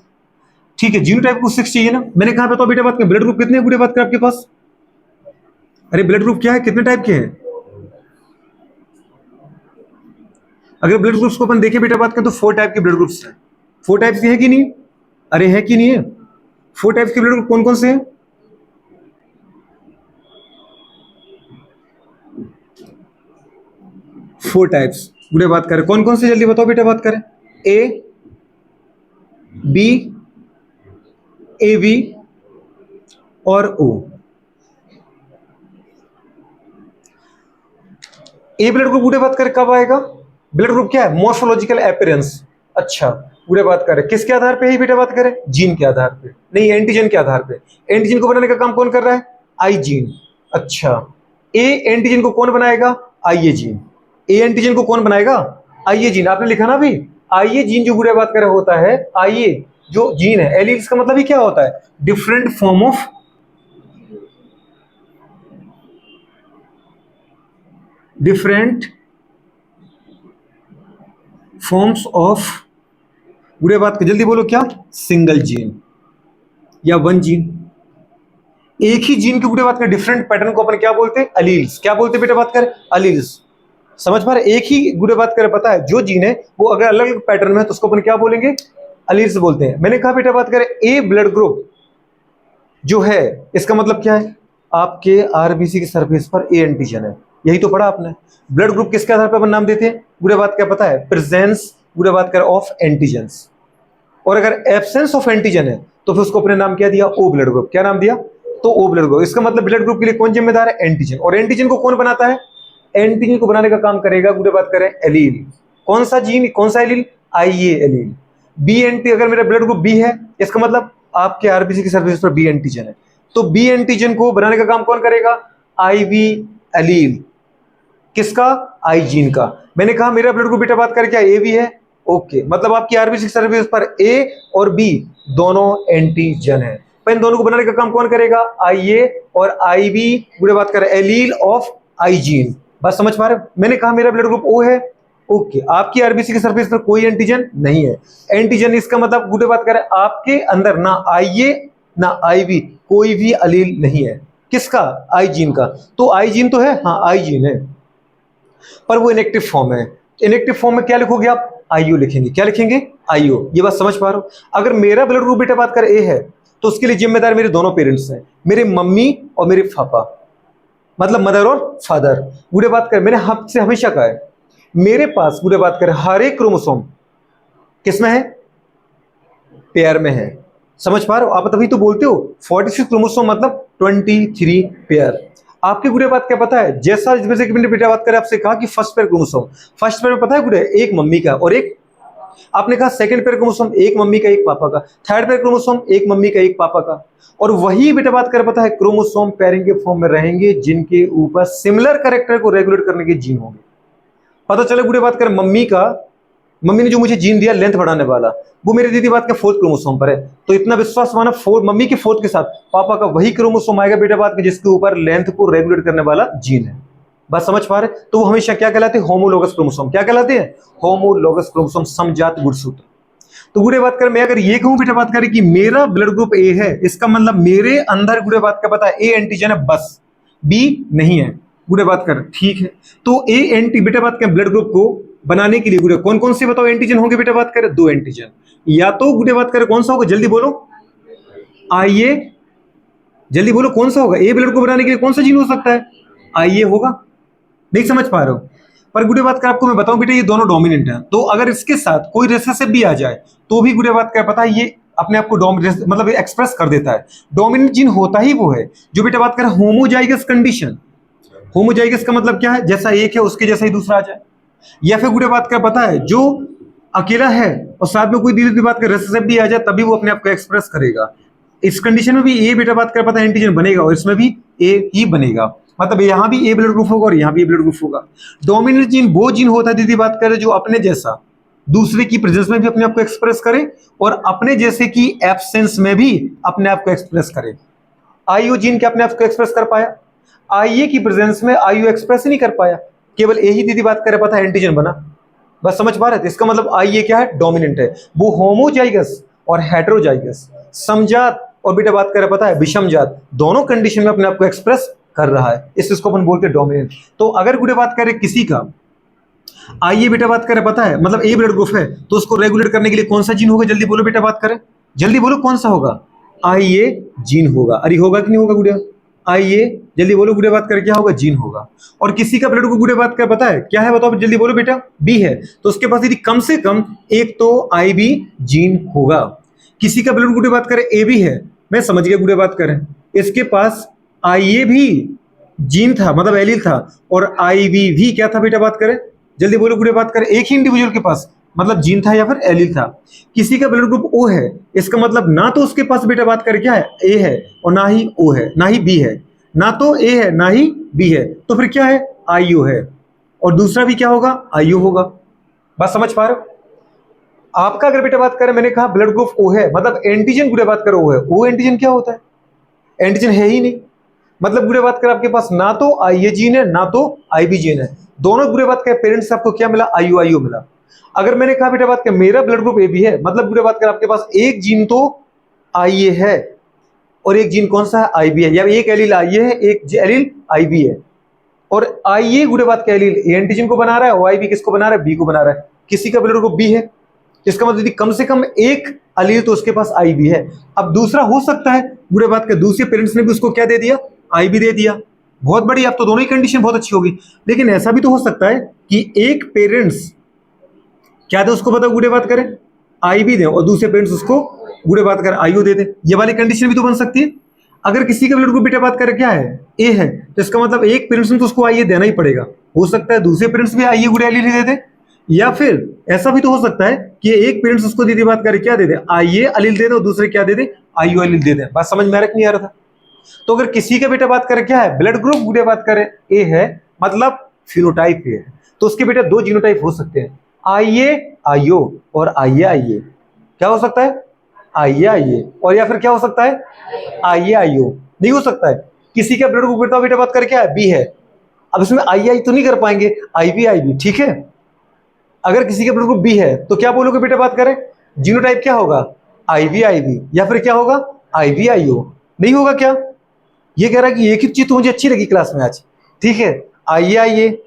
ठीक है। जीनोटाइप को 6 चाहिए ना। मैंने कहा बताओ बेटा बात के ब्लड ग्रुप कितने हैं गुड़िया बात कर आपके पास? अरे ब्लड ग्रुप क्या है, कितने टाइप के हैं? अगर ब्लड ग्रुप्स को अपन देखें बेटा बात करें तो 4 टाइप के ब्लड ग्रुप्स हैं। 4 टाइप्स के है कि नहीं? अरे है कि नहीं है? 4 टाइप्स के ब्लड ग्रुप कौन कौन से हैं? फोर टाइप्स गुड़े बात करें कौन कौन से, जल्दी बताओ बेटा बात करें। ए बी और ओ। ए ब्लड ग्रुप गुड़े बात करें कब आएगा? ब्लड ग्रुप क्या है? Morphological appearance. अच्छा गुड़े बात करें किसके आधार पे है बेटा बात करें? जीन के आधार पे, नहीं एंटीजन के आधार पे। एंटीजन को बनाने का काम कौन कर रहा है? आई जीन। अच्छा ए एंटीजन को कौन बनाएगा? आई जीन। ए एंटीजन को कौन बनाएगा? आई जीन। आपने लिखा ना अभी, आई जीन जो गुड़े बात करें होता है, आई जो जीन है, एलील्स का मतलब ही क्या होता है? Different form of different forms of गुड़े बात कर जल्दी बोलो क्या? सिंगल जीन या वन जीन। एक ही जीन की गुड़े बात कर डिफरेंट पैटर्न को अपन क्या बोलते हैं? अलील्स। क्या बोलते हैं बेटा बात कर? अलील्स। समझ पा रहे? एक ही गुड़े बात कर पता है जो जीन है वो अगर अलग अलग पैटर्न में है तो उसको अपन क्या बोलेंगे? अलील्स बोलते हैं। मैंने कहा बेटा बात करें ए ब्लड ग्रुप जो है इसका मतलब क्या है? आपके आरबीसी की सरफेस पर ए एंटीजन है। यही तो पढ़ा आपने। ब्लड ग्रुप किसके आधार पर अपन नाम देते हैं? गुड़े बात क्या पता है? प्रेजेंस गुड़े बात कर ऑफ एंटीजेंस। और अगर एब्सेंस ऑफ एंटीजन है तो फिर उसको अपने नाम क्या दिया? O blood group. क्या नाम दिया? तो ओ ब्लड ग्रुप। इसका मतलब ब्लड ग्रुप के लिए कौन जिम्मेदार है? एंटीजन। और एंटीजन को कौन बनाता है? एंटीजन को बनाने का काम करेगा गुड़े बात करें एलील। कौन सा जीन, कौन सा एलील? आईए एलील। बी एंटी, अगर मेरा ब्लड ग्रुप बी है इसका मतलब आपके आरबीसी की सरफेस पर बी एंटीजन है, तो बी एंटीजन को बनाने का काम कौन करेगा? I B allele. किसका? आई जीन का। मैंने कहा मेरा ब्लड ग्रुप बेटा बात करें क्या? ए बी है। ओके, मतलब आपकी आरबीसी सरफेस पर ए और बी दोनों एंटीजन है। पर इन दोनों को बनाने का काम कौन करेगा? आईए और आईबी गुड़े बात करें एलील ऑफ आई जीन। बात समझ पा रहे हो? मैंने कहा मेरा ब्लड ग्रुप ओ है, ओके। आपकी आरबीसी की सरफेस पर कोई एंटीजन नहीं है। एंटीजन इसका मतलब गुडे बात करें आपके अंदर ना आईए ना आईवी कोई भी अलील नहीं है। किसका? आई जीन का। तो आई जीन तो है, हाँ आई जीन है, पर वो इनएक्टिव फॉर्म है। इनएक्टिव फॉर्म में क्या लिखोगे आप? आईओ लिखेंगे। क्या लिखेंगे? आईओ। ये बात समझ पा रहे हो? अगर मेरा ब्लड ग्रुप बेटा बात कर ए है तो उसके लिए जिम्मेदार मेरे दोनों पेरेंट्स हैं, मेरे मम्मी और मेरे पापा, मतलब मदर और फादर। गुडे बात कर मैंने से हमेशा कहा है मेरे पास गुडे बात कर हर एक क्रोमोसोम किसमें है? पेयर में है। समझ पा रहे हो? आप तभी तो बोलते हो 46 क्रोमोसोम मतलब 23 पेयर। आपके गुड़े बात क्या पता है? जैसा जैसे कि मैंने बेटा बात करे आपसे कहा कि first pair chromosome, first pair में पता है गुड़े एक मम्मी का और एक, आपने कहा सेकंड पेयर क्रोमोसोम एक मम्मी का एक पापा का, थर्ड पेयर क्रोमोसोम एक मम्मी का एक पापा का। और वही बेटा बात कर पता है क्रोमोसोम पेयरिंग के फॉर्म में रहेंगे जिनके ऊपर सिमिलर कैरेक्टर को रेगुलेट करने के जीन होंगे। पता चले गुड़े बात कर मम्मी ने जो मुझे जीन दिया लेंथ बढ़ाने वाला, वो मेरी दीदी बात का फोर्थ क्रोमोसोम पर है, तो इतना विश्वास माना मम्मी के फोर्थ के साथ पापा का वही क्रोमोसोम आएगा बेटा बात के जिसके ऊपर लेंथ को रेगुलेट करने वाला जीन है। बात समझ पा रहे? तो वो हमेशा क्या कहलाते हैं? Homologous chromosome. क्या कहलाते हैं? होमोलोगस क्रोमोसोम, समजात गुणसूत्र। तो गुड़े बात कर मैं अगर ये कहूं बेटा बात करें कि मेरा ब्लड ग्रुप ए है, इसका मतलब मेरे अंदर गुड़े बात का पता है ए एंटीजन है बस, बी नहीं है। गुड़े बात कर ठीक है, तो ए एंटी बेटा बात कर ब्लड ग्रुप को बनाने के लिए गुड़े कौन कौन से बताओ एंटीजन होंगे बेटा बात करें? 2 एंटीजन। या तो गुड़े बात करें कौन सा होगा? जल्दी बोलो, आइए जल्दी बोलो कौन सा होगा? ए ब्लड को बनाने के लिए कौन सा जीन हो सकता है? आइए होगा। नहीं समझ पा रहे हो? पर गुड़े बात कर आपको मैं बताऊं बेटा ये दोनों डोमिनेंट हैं, तो अगर इसके साथ कोई रिसेसिव भी आ जाए तो भी गुड़े बात कर पता है ये अपने आप को मतलब एक्सप्रेस कर देता है। डोमिनेंट जीन होता ही वो है जो बेटा बात कर होमोजाइगस कंडीशन। होमोजाइगस का मतलब क्या है? जैसा एक है उसके जैसा ही दूसरा आ जाए। या फिर गुड़े बात कर पता है जो अकेला है और साथ में कोई दीदी बात कर रिसेसिव भी आ जाए तभी वो अपने आप को एक्सप्रेस करेगा। इस कंडीशन में भी ए बेटा बात कर पता है एंटीजन बनेगा और इसमें भी ए ही बनेगा, मतलब यहां भी ए ब्लड ग्रुप होगा और यहां भी ए ब्लड ग्रुप होगा। डोमिनेंट जीन वो जीन होता है दीदी बात करे जो अपने जैसा दूसरे की प्रेजेंस में भी अपने आप को एक्सप्रेस करे और अपने जैसे की एब्सेंस में भी अपने आप को एक्सप्रेस करे। आईयू जीन क्या अपने आप को एक्सप्रेस कर पाया? आईए की प्रेजेंस में आईयू एक्सप्रेस ही नहीं कर पाया, केवल ए ही दीदी बात करे पता है एंटीजन बना। बस समझ पा रहे थे? इसका मतलब आईए क्या है? डोमिनेंट है। वो होमोजाइगस और हेटेरोजाइगस, समजात और बेटा बात करे पता है विषमजात, दोनों कंडीशन में अपने आप को एक्सप्रेस कर रहा है, इसको अपन बोलते हैं डोमिनेंट। तो अगर गुड़े बात करें किसी का आइए बेटा बात करें पता है मतलब ए ब्लड ग्रुप है तो उसको रेगुलेट करने के लिए कौन सा जीन होगा? जल्दी बोलो बेटा बात करें, जल्दी बोलो कौन सा होगा? आइए जीन होगा। अरे होगा कि नहीं होगा गुड़िया? आइए जल्दी बोलो गुड़े बात कर क्या होगा? जीन होगा। और किसी का ब्लड को गुड़े बात कर पता है क्या है? बताओ जल्दी बोलो बेटा। बी है तो उसके पास यदि कम से कम एक तो आई बी जीन होगा। किसी का ब्लड गुड़े बात करें ए बी है, मैं समझ गया गुड़े बात करें, इसके पास आईए भी जीन था मतलब एलील था और आई बी भी क्या था बेटा बात करें? जल्दी बोलो गुड़े बात करें, एक ही इंडिविजुअल के पास मतलब जीन था या फिर एलील था। किसी का ब्लड ग्रुप ओ है, इसका मतलब ना तो उसके पास बेटा बात कर क्या है? ए है और ना ही ओ है ना ही बी है, ना तो ए है ना ही बी है, तो फिर क्या है? आईयू है। और दूसरा भी क्या होगा? आईयू होगा। बात समझ पा रहे हो? आपका अगर बेटा बात करें मैंने कहा ब्लड ग्रुप ओ है मतलब एंटीजन गुड़े बात करो ओ है, ओ एंटीजन क्या होता है? एंटीजन है ही नहीं, मतलब गुड़े बात करें आपके पास ना तो आईए जीन है ना तो आईबी जीन है, दोनों गुड़े बात करें पेरेंट्स से आपको क्या मिला? आईयू आईयू मिला। अगर मैंने कहा बेटा बात करें मेरा ब्लड ग्रुप ए बी है मतलब गुड़े बात करें आपके पास एक जीन तो आईए है और एक जीन कौन सा है? आईबी है, या एक एलील आईए है एक एलील आईबी है। और आईए गुड़े बात का एलील ए एंटीजन को बना रहा है और आईबी किसको बना रहा है? बी को बना रहा है। किसी का ब्लड ग्रुप बी है, इसका मतलब यदि कम से कम एक अलील तो उसके पास आई भी है। अब दूसरा हो सकता है बुरे बात के दूसरे पेरेंट्स ने भी उसको क्या दे दिया? आई भी दे दिया। बहुत बड़ी, अब तो दोनों ही कंडीशन बहुत अच्छी होगी। लेकिन ऐसा भी तो हो सकता है कि एक पेरेंट्स क्या दे उसको, बताओ गुड़े बात करें, आई भी दे और दूसरे पेरेंट्स उसको गुड़े बात करें आईयू दे दे। ये वाली कंडीशन भी तो बन सकती है। अगर किसी का ब्लड ग्रुप बेटा बात करें क्या है? ए है, तो इसका मतलब एक पेरेंट्स ने तो उसको आईए देना ही पड़ेगा। हो सकता है दूसरे पेरेंट्स भी आईए गुड़े एलील दे दे, या फिर ऐसा भी तो हो सकता है कि एक पेरेंट्स उसको दीदी बात करे क्या दे दे? आईए अलील दे दे और दूसरे क्या दे दे? आईयू अलील दे दे। बात समझ में आ रहा कि नहीं आ रहा था? तो अगर किसी का बेटा बात करे क्या है? ब्लड ग्रुप गुड़े बात करे ए है मतलब फिनोटाइप ए है, तो उसके बेटा दो जीनोटाइप हो सकते हैं, आईए आईओ और आईए आईए। क्या हो सकता है? आईए आईए और या फिर क्या हो सकता है? आईए आईओ। नहीं हो सकता है। किसी का ब्लड ग्रुप बेटा बात करे क्या है? बी है, अब इसमें आई तो नहीं कर पाएंगे, आई भी, ठीक है। अगर किसी के ब्लड ग्रुप बी है तो क्या बोलोगे बेटा, बात करें जीनोटाइप क्या होगा, आई भी, या फिर क्या होगा, IVIO। नहीं होगा क्या? ये कह रहा है कि एक ही चीज तो मुझे अच्छी लगी क्लास में आज, ठीक है, आइए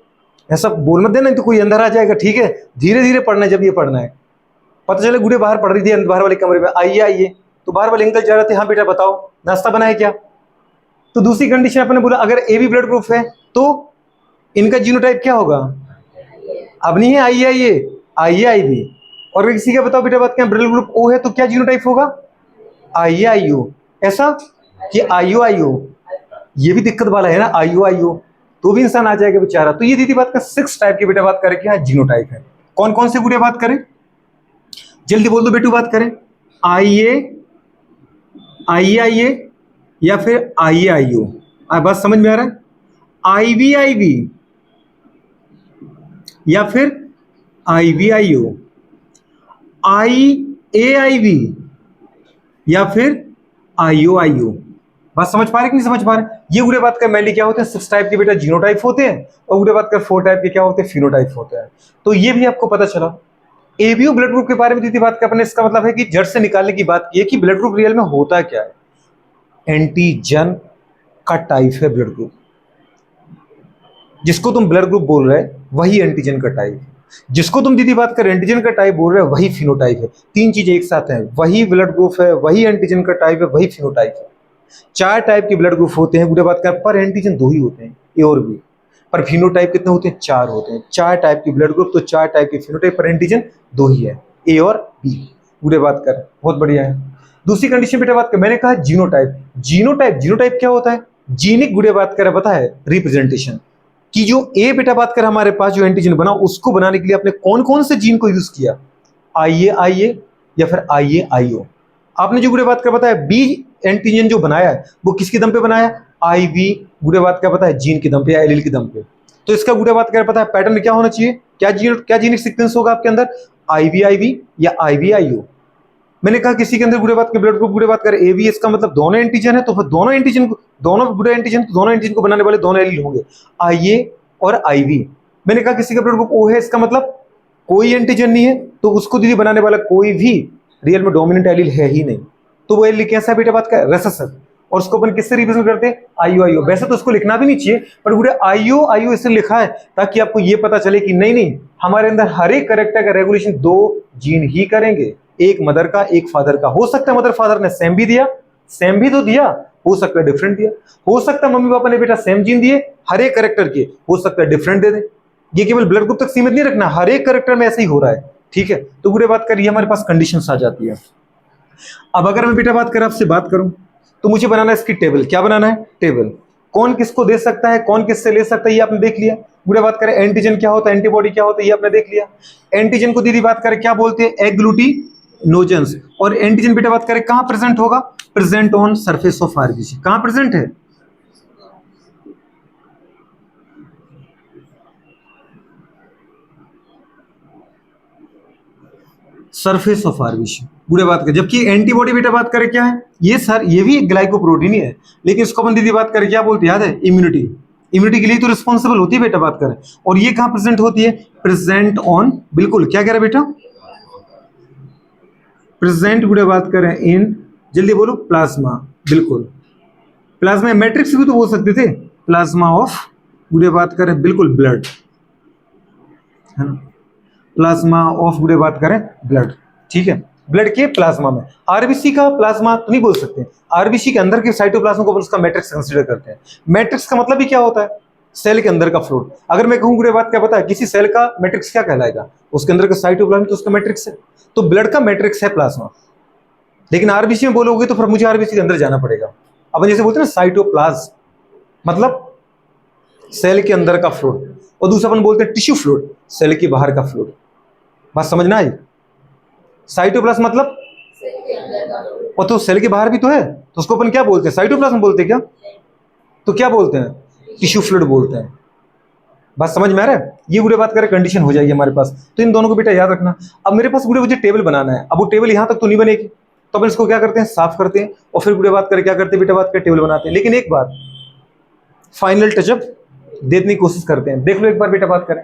ऐसा बोल मत देना, नहीं तो कोई अंदर आ जाएगा, ठीक है। धीरे धीरे पढ़ना है, जब ये पढ़ना है। पता चले गुड़े बाहर पढ़ रही थी बाहर वाले कमरे में, आइए, तो बाहर वाले अंकल जा रहे थे, हाँ बेटा बताओ नाश्ता बनाए क्या। तो दूसरी कंडीशन अपने बोला, अगर ए बी ब्लड ग्रुप है तो इनका जीनोटाइप क्या होगा, अब नहीं है आइए, और अगर किसी का बताओ बेटा बात क्या, ब्लड ग्रुप ओ है तो क्या जीनोटाइप होगा, आइए, ऐसा कि आइयो, ये भी दिक्कत वाला है ना, आइयो, तो भी इंसान आ जाएगा बेचारा। तो ये दीदी बात का 6 टाइप की बेटा बात करें क्या जीनोटाइप है। कौन कौन से गुड़े बात करें, जल्दी बोल दो बेटू, बात करें आइए, या फिर आइयो, बात समझ में आ रहा है, IVIV या फिर IVIO, IAIV या फिर IOIO। बात समझ पा रहे कि नहीं समझ पा रहे? ये गुड़े बात कर मैंने क्या होते हैं, 6 टाइप के बेटा जीनोटाइप होते हैं, और गुड़े बात कर 4 टाइप के क्या होते हैं, फिनोटाइप होते हैं। तो ये भी आपको पता चला। एबीओ ब्लड ग्रुप के बारे में दीदी बात करने, इसका मतलब है कि जड़ से निकालने की बात की है कि ब्लड ग्रुप रियल में होता क्या है। एंटीजन का टाइप है ब्लड ग्रुप, जिसको तुम ब्लड ग्रुप बोल रहे हैं वही एंटीजन का टाइप है, जिसको तुम दीदी बात कर एंटीजन का टाइप बोल रहे हो वही फिनोटाइप है। 3 चीजें एक साथ हैं, वही ब्लड ग्रुप है, वही एंटीजन का टाइप है, वही फिनोटाइप है। 4 टाइप के ब्लड ग्रुप होते हैं गुड़े बात कर, पर एंटीजन 2 ही होते हैं, ए और बी, पर फिनोटाइप कितने होते हैं, 4 होते हैं। 4 टाइप की ब्लड ग्रुप तो 4 टाइप के फिनोटाइप, पर एंटीजन 2 ही है, ए और बी। गुड़े बात कर, बहुत बढ़िया है। दूसरी कंडीशन बेटा बात कर, मैंने कहा जीनोटाइप क्या होता है, जीनिक गुड़े बात कर पता है, रिप्रेजेंटेशन कि जो ए बेटा बात कर हमारे पास जो एंटीजन बना, उसको बनाने के लिए आपने कौन कौन से जीन को यूज किया, आइए या फिर IAIO। आपने जो गुड़े बात कर पता है, बी एंटीजन जो बनाया है वो किसके दम पे बनाया, IV गुड़े बात क्या पता है, जीन के दम पे या एलील के दम पे। तो इसका गुड़े बात कर पता है पैटर्न क्या होना चाहिए, क्या जीनिक सीक्वेंस होगा आपके अंदर, IVIV या IVIO। मैंने कहा किसी के अंदर गुड़े बात के ब्लड ग्रुप गुड़े बात कर AB, इसका मतलब दोनों एंटीजन है, तो फिर दोनों एंटीजन को बनाने वाले दोनों एलील होंगे, IA और IV। मैंने कहा किसी का ब्लड ग्रुप O है, इसका मतलब कोई एंटीजन नहीं है, तो उसको दीदी बनाने वाला कोई भी रियल में डोमिनेंट एलील है ही नहीं, तो वो एलील कैसा बेटा बात का, रेसेसिव। और उसको अपन किससे रिप्रेजेंट करते हैं, IOIO। वैसे तो उसको लिखना भी नहीं चाहिए, पर गुड़े IOIO इसलिए लिखा है ताकि आपको ये पता चले कि नहीं हमारे अंदर हर एक कैरेक्टर का रेगुलेशन 2 जीन ही करेंगे, एक मदर का एक फादर का। हो सकता है मदर फादर ने सेम भी दिया, सेम भी तो दिया, हो सकता है डिफरेंट दिया, हो सकता है मम्मी पापा ने बेटा सेम जीन दिए हर एक कैरेक्टर के, हो सकता है डिफरेंट दे दे। ये केवल ब्लड ग्रुप तक सीमित नहीं रखना, हर एक कैरेक्टर में ऐसे ही हो रहा है, ठीक है। तो गुड़े बात करिए हमारे पास कंडीशंस आ जाती है। अब अगर मैं बेटा बात कर आपसे बात करूं तो मुझे बनाना है इसकी टेबल, क्या बनाना है, टेबल। कौन किसको दे सकता है, कौन किससे ले सकता है, ये आपने देख लिया। गुड़े बात करें एंटीजन क्या होता है, एंटीबॉडी क्या होता है, ये आपने देख लिया। एंटीजन को दीदी बात करें क्या बोलते हैं, एग्लूटिनोजेंस। और एंटीजन बेटा बात करें कहां प्रेजेंट होगा, present on surface of RBC। कहां प्रेजेंट है, सरफेस ऑफ RBC बुरे बात करें। जबकि एंटीबॉडी बेटा बात करें क्या है, ये सर ये भी एक ग्लाइकोप्रोटीन ही है, लेकिन इसको अपन दीदी बात करें क्या बोलते हैं, याद है, इम्यूनिटी के लिए तो रिस्पॉन्सिबल होती है बेटा बात करें। और ये कहां प्रेजेंट होती है, प्रेजेंट ऑन, बिल्कुल क्या कह रहे बेटा, प्रेजेंट बुरे बात करें इन, जल्दी बोलो, प्लाज्मा। बिल्कुल प्लाज्मा, मैट्रिक्स भी तो बोल सकते थे, प्लाज्मा ऑफ बुरे बात करें, बिल्कुल ब्लड है ना, प्लाज्मा ऑफ बुरे बात करें ब्लड, ठीक है, ब्लड के प्लाज्मा में। आरबीसी का प्लाज्मा तो नहीं बोल सकते, आरबीसी के अंदर के साइटोप्लाज्म को उसका मैट्रिक्स कंसीडर करते हैं। मैट्रिक्स का मतलब ही क्या होता है, सेल के अंदर का फ्लूइड। अगर मैं कहूं गुड़े बात क्या पता है, किसी सेल का मैट्रिक्स क्या कहलाएगा, उसके अंदर का साइटोप्लाज्म तो उसका मैट्रिक्स है, तो ब्लड का मैट्रिक्स है प्लाज्मा। लेकिन आरबीसी में बोलोगे तो फिर मुझे आरबीसी के अंदर जाना पड़ेगा। अब जैसे बोलते हैं ना साइटोप्लाज्म मतलब सेल के अंदर का फ्लूइड, और दूसरा अपन बोलते हैं टिश्यू फ्लूइड, सेल के बाहर का फ्लूइड। बात समझना आई, साइटोप्लाज्म मतलब, और तो सेल के बाहर भी तो है, तो उसको अपन क्या बोलते हैं, साइटोप्लाज्म बोलते हैं क्या, तो क्या बोलते हैं, टिश्यू फ्लूइड बोलते हैं। बात समझ में आ रहा है, ये बुरे बात करें कंडीशन हो जाएगी हमारे पास। तो इन दोनों को बेटा याद रखना। अब मेरे पास बुरे मुझे टेबल बनाना है, अब वो टेबल यहां तक तो नहीं बनेगी, तो अपन इसको क्या करते हैं, साफ करते हैं, और फिर बुरे बात करें क्या करते हैं बेटा बात करें, टेबल बनाते हैं। लेकिन एक बात फाइनल टचअप देने की कोशिश करते हैं। देख लो एक बार बेटा, बात करें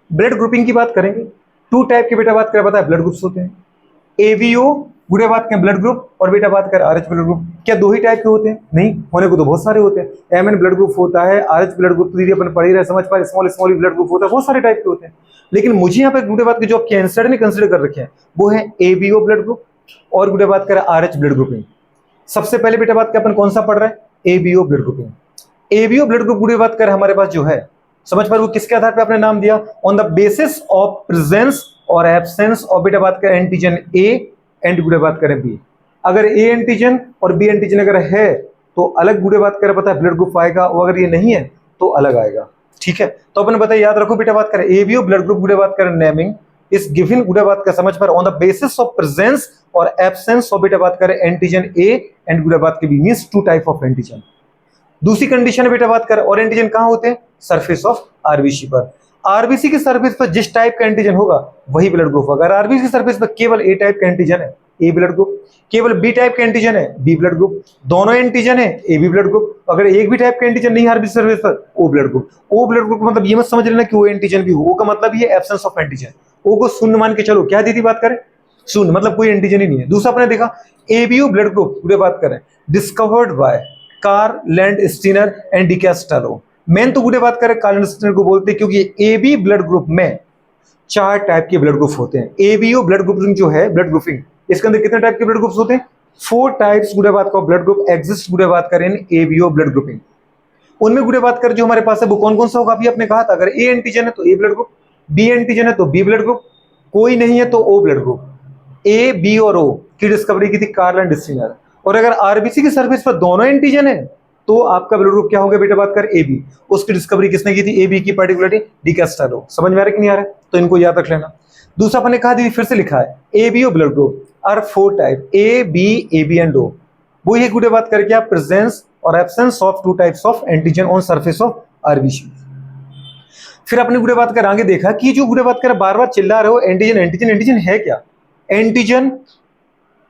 ब्लड ग्रुपिंग की बात करेंगे। 2 टाइप के बेटा बात करें, पता है ब्लड ग्रुप्स होते हैं, एबीओ गुड़े बात करें ब्लड ग्रुप, और बेटा बात करें आरएच ब्लड ग्रुप। क्या 2 ही टाइप के होते हैं? नहीं, होने को तो बहुत सारे होते हैं। एमएन ब्लड ग्रुप होता है, आरएच ब्लड ग्रुप तो दीदी अपन पढ़ ही रहे, समझ पा रहे, स्मॉल स्मॉल ब्लड ग्रुप होता है, बहुत सारे टाइप के होते हैं। लेकिन मुझे यहाँ पे गुड़े बात के जो कैंसर ने कंसिडर कर रखे हैं वो है एबीओ ब्लड ग्रुप और गुड़े बात करें आरएच ब्लड ग्रुपिंग। सबसे पहले बेटा बात करें अपन कौन सा पढ़ रहे हैं? ABO blood grouping. ABO blood group गुड़े बात करें हमारे पास जो है, समझ पा रहे हो किसके आधार पे आपने नाम दिया? On the basis of presence और एब्सेंस ऑफ बेटा बात करें एंटीजन ए एंड गुड़े बात करें बी। अगर ए एंटीजन और बी एंटीजन अगर है तो अलग गुड़े बात करें पता है ब्लड ग्रुप आएगा, और अगर ये नहीं है तो अलग आएगा। ठीक है, तो अपन बताइए, याद रखो बेटा बात करें एबीओ ब्लड ग्रुप गुड़े बात करें नेमिंग इस गिवन गुड़े बात का समझ पर on the basis of presence और एब्सेंस ऑफ बेटा बात करें एंटीजन ए एंड गुड़े बात के B, means 2 type of antigen. दूसरी कंडीशन है बेटा बात करें, और एंटीजन कहां होते हैं? सरफेस ऑफ आरबीसी पर। आरबीसी के सरफेस पर जिस टाइप का एंटीजन होगा वही ब्लड ग्रुप होगा। अगर आरबीसी के सरफेस पर केवल ए टाइप का एंटीजन है, ए ब्लड ग्रुप, केवल बी टाइप का एंटीजन है, बी ब्लड ग्रुप, दोनों एंटीजन है, ए बी ब्लड ग्रुप। अगर एक भी टाइप का एंटीजन नहीं है आरबीसी सरफेस पर, O blood group. O blood group मतलब ये मत समझ लेना कि वो एंटीजन भी हो, ओ का मतलब ये एब्सेंस ऑफ एंटीजन। ओ को शून्य मान के चलो, क्या दीदी बात करें? शून्य, मतलब कोई एंटीजन ही नहीं है। दूसरा अपने देखा एबीओ ब्लड ग्रुप पूरे बात करें discovered by Karl Landsteiner and Decastello. मेन तो गुड़े बात करें कार्ल लैंड स्टीनर को बोलते हैं, क्योंकि एबी ब्लड ग्रुप में 4 टाइप के ब्लड ग्रुप होते हैं। एबीओ ब्लड ग्रुपिंग जो है, ब्लड ग्रुपिंग, इसके अंदर कितने टाइप के ब्लड ग्रुप्स होते हैं? 4 टाइप्स गुड़े बात का ब्लड ग्रुप एग्जिस्ट गुड़े बात करें एबीओ ब्लड ग्रुपिंग। उनमें गुड़े बात करें जो हमारे पास है वो कौन कौन सा होगा? अभी आपने कहा था अगर ए एंटीजन है तो A blood group, B antigen है तो बी ब्लड ग्रुप, कोई नहीं है तो O blood group. A B और ओ की डिस्कवरी की थी कार्ल लैंड स्टीनर। और अगर आरबीसी की सरफेस पर दोनों एंटीजन है तो आपका ब्लड ग्रुप क्या होगा बेटा बात कर? एबी। उसकी डिस्कवरी किसने की थी? एबी की पर्टिकुलरली डिकैस्टालो। समझ में आ रहा है कि नहीं आ रहा है? तो इनको याद रख लेना। दूसरा अपन ने कहा दीदी फिर से लिखा है ABO blood group are 4 type, A B A B and O. वो ये गुड़े बात करके आप प्रेजेंस और absence of 2 types of antigen on surface of RBC. फिर अपने गुड़े बात कर आगे देखा कि जो गुड़े बात कर बार बार चिल्ला रहे हो एंटीजन एंटीजन एंटीजन है क्या? एंटीजन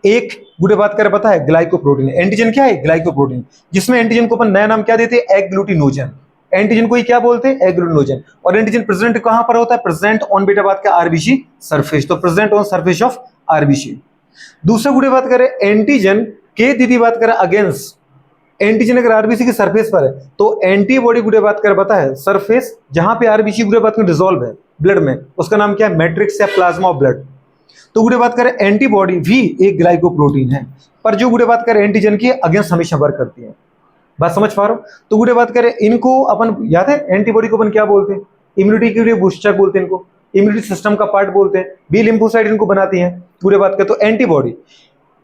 एक गुड़े बात कर पता है ग्लाइकोप्रोटीन। एंटीजन क्या है? ग्लाइकोप्रोटीन, जिसमें एंटीजन को अपन नया नाम क्या देते हैं? एग्लूटिनोजन। एंटीजन को ही क्या बोलते हैं? एग्लूटिनोजन। और एंटीजन प्रेजेंट कहां पर होता है? प्रेजेंट ऑन बेटा बात का आरबीसी सरफेस, तो present on surface of RBC. दूसरा गुड़े बात करें एंटीजन के दीदी बात करें अगेंस्ट एंटीजन अगर आरबीसी की सरफेस पर है तो एंटीबॉडी गुड़े बात कर पता है सरफेस जहां पे आरबीसी गुड़े बात कर डिसॉल्व है ब्लड में, उसका नाम क्या है? मैट्रिक्स या प्लाज्मा ऑफ ब्लड। तो गुड़े बात करें एंटीबॉडी भी एक ग्लाइकोप्रोटीन है, पर जो गुड़े बात करें एंटीजन की अगेंस्ट हमेशा वर्क करती है। बात समझ पा रहे हो? तो गुड़े बात करें इनको अपन याद है एंटीबॉडी को अपन क्या बोलते हैं? इम्यूनिटी के लिए बूस्टर बोलते हैं इनको, इम्यूनिटी सिस्टम का पार्ट बोलते हैं। बी लिम्फोसाइट इनको बनाती हैं। गुड़े बात करें तो एंटीबॉडी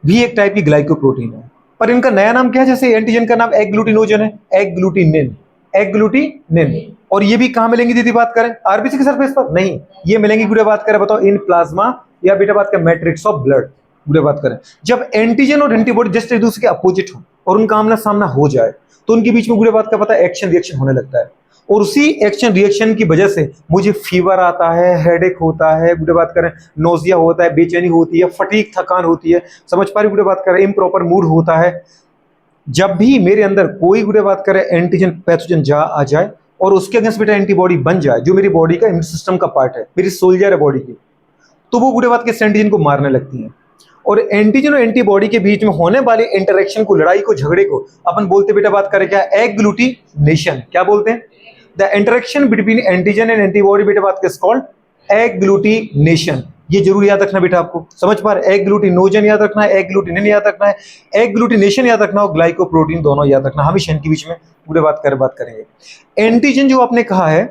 भी एक टाइप की ग्लाइकोप्रोटीन है, पर इनका नया नाम क्या है? जैसे एंटीजन का नाम एग्लूटिनोजन है, एग्लूटिनिन, एग्लूटिनिन। और ये भी कहां मिलेंगी दीदी बात करें? आरबीसी की सरफेस पर नहीं, ये मिलेंगी गुड़े बात करें बताओ इन प्लाज्मा या बेटा बात करें मैट्रिक्स ऑफ ब्लड। गुड़े बात करें जब एंटीजन और एंटीबॉडी जस्ट एक दूसरे के अपोजिट हो और उनका आमना सामना हो जाए तो उनके बीच में गुड़े बात का पता है एक्शन रिएक्शन होने लगता है, और उसी एक्शन रिएक्शन की वजह से मुझे फीवर आता है, हेडेक होता है, गुड़े बात करें नोजिया होता है, बेचैनी होती है, फटीग थकान होती है, समझ पा रही गुड़े बात करें इम्प्रॉपर मूड होता है। जब भी मेरे अंदर कोई गुड़े बात करें एंटीजन पैथोजन आ जाए और उसके अगेंस्ट बेटा एंटीबॉडी बन जाए जो मेरी बॉडी का इम्यून सिस्टम का पार्ट है, मेरी सोल्जर है बॉडी की, तो वो गुड़े बात के एंटीजन को मारने लगती हैं। और एंटीजन और एंटीबॉडी के बीच में होने वाले इंटरेक्शन को, लड़ाई को, झगड़े को अपन बोलते बेटा बात करें क्या? एग्लूटिनेशन। क्या बोलते हैं? The interaction between antigen and antibody बेटा बात इज कॉल्ड एग्लूटिनेशन। ये जरूर याद रखना बेटा, आपको समझ पा रहे? एग्लूटिनोजन याद रखना है, एग्लूटिनिन याद रखना है, एग्लूटिनेशन याद रखना और ग्लाइकोप्रोटीन दोनों याद रखना। हमेशा इनके बीच में पूरे बात करेंगे। एंटीजन जो आपने कहा है,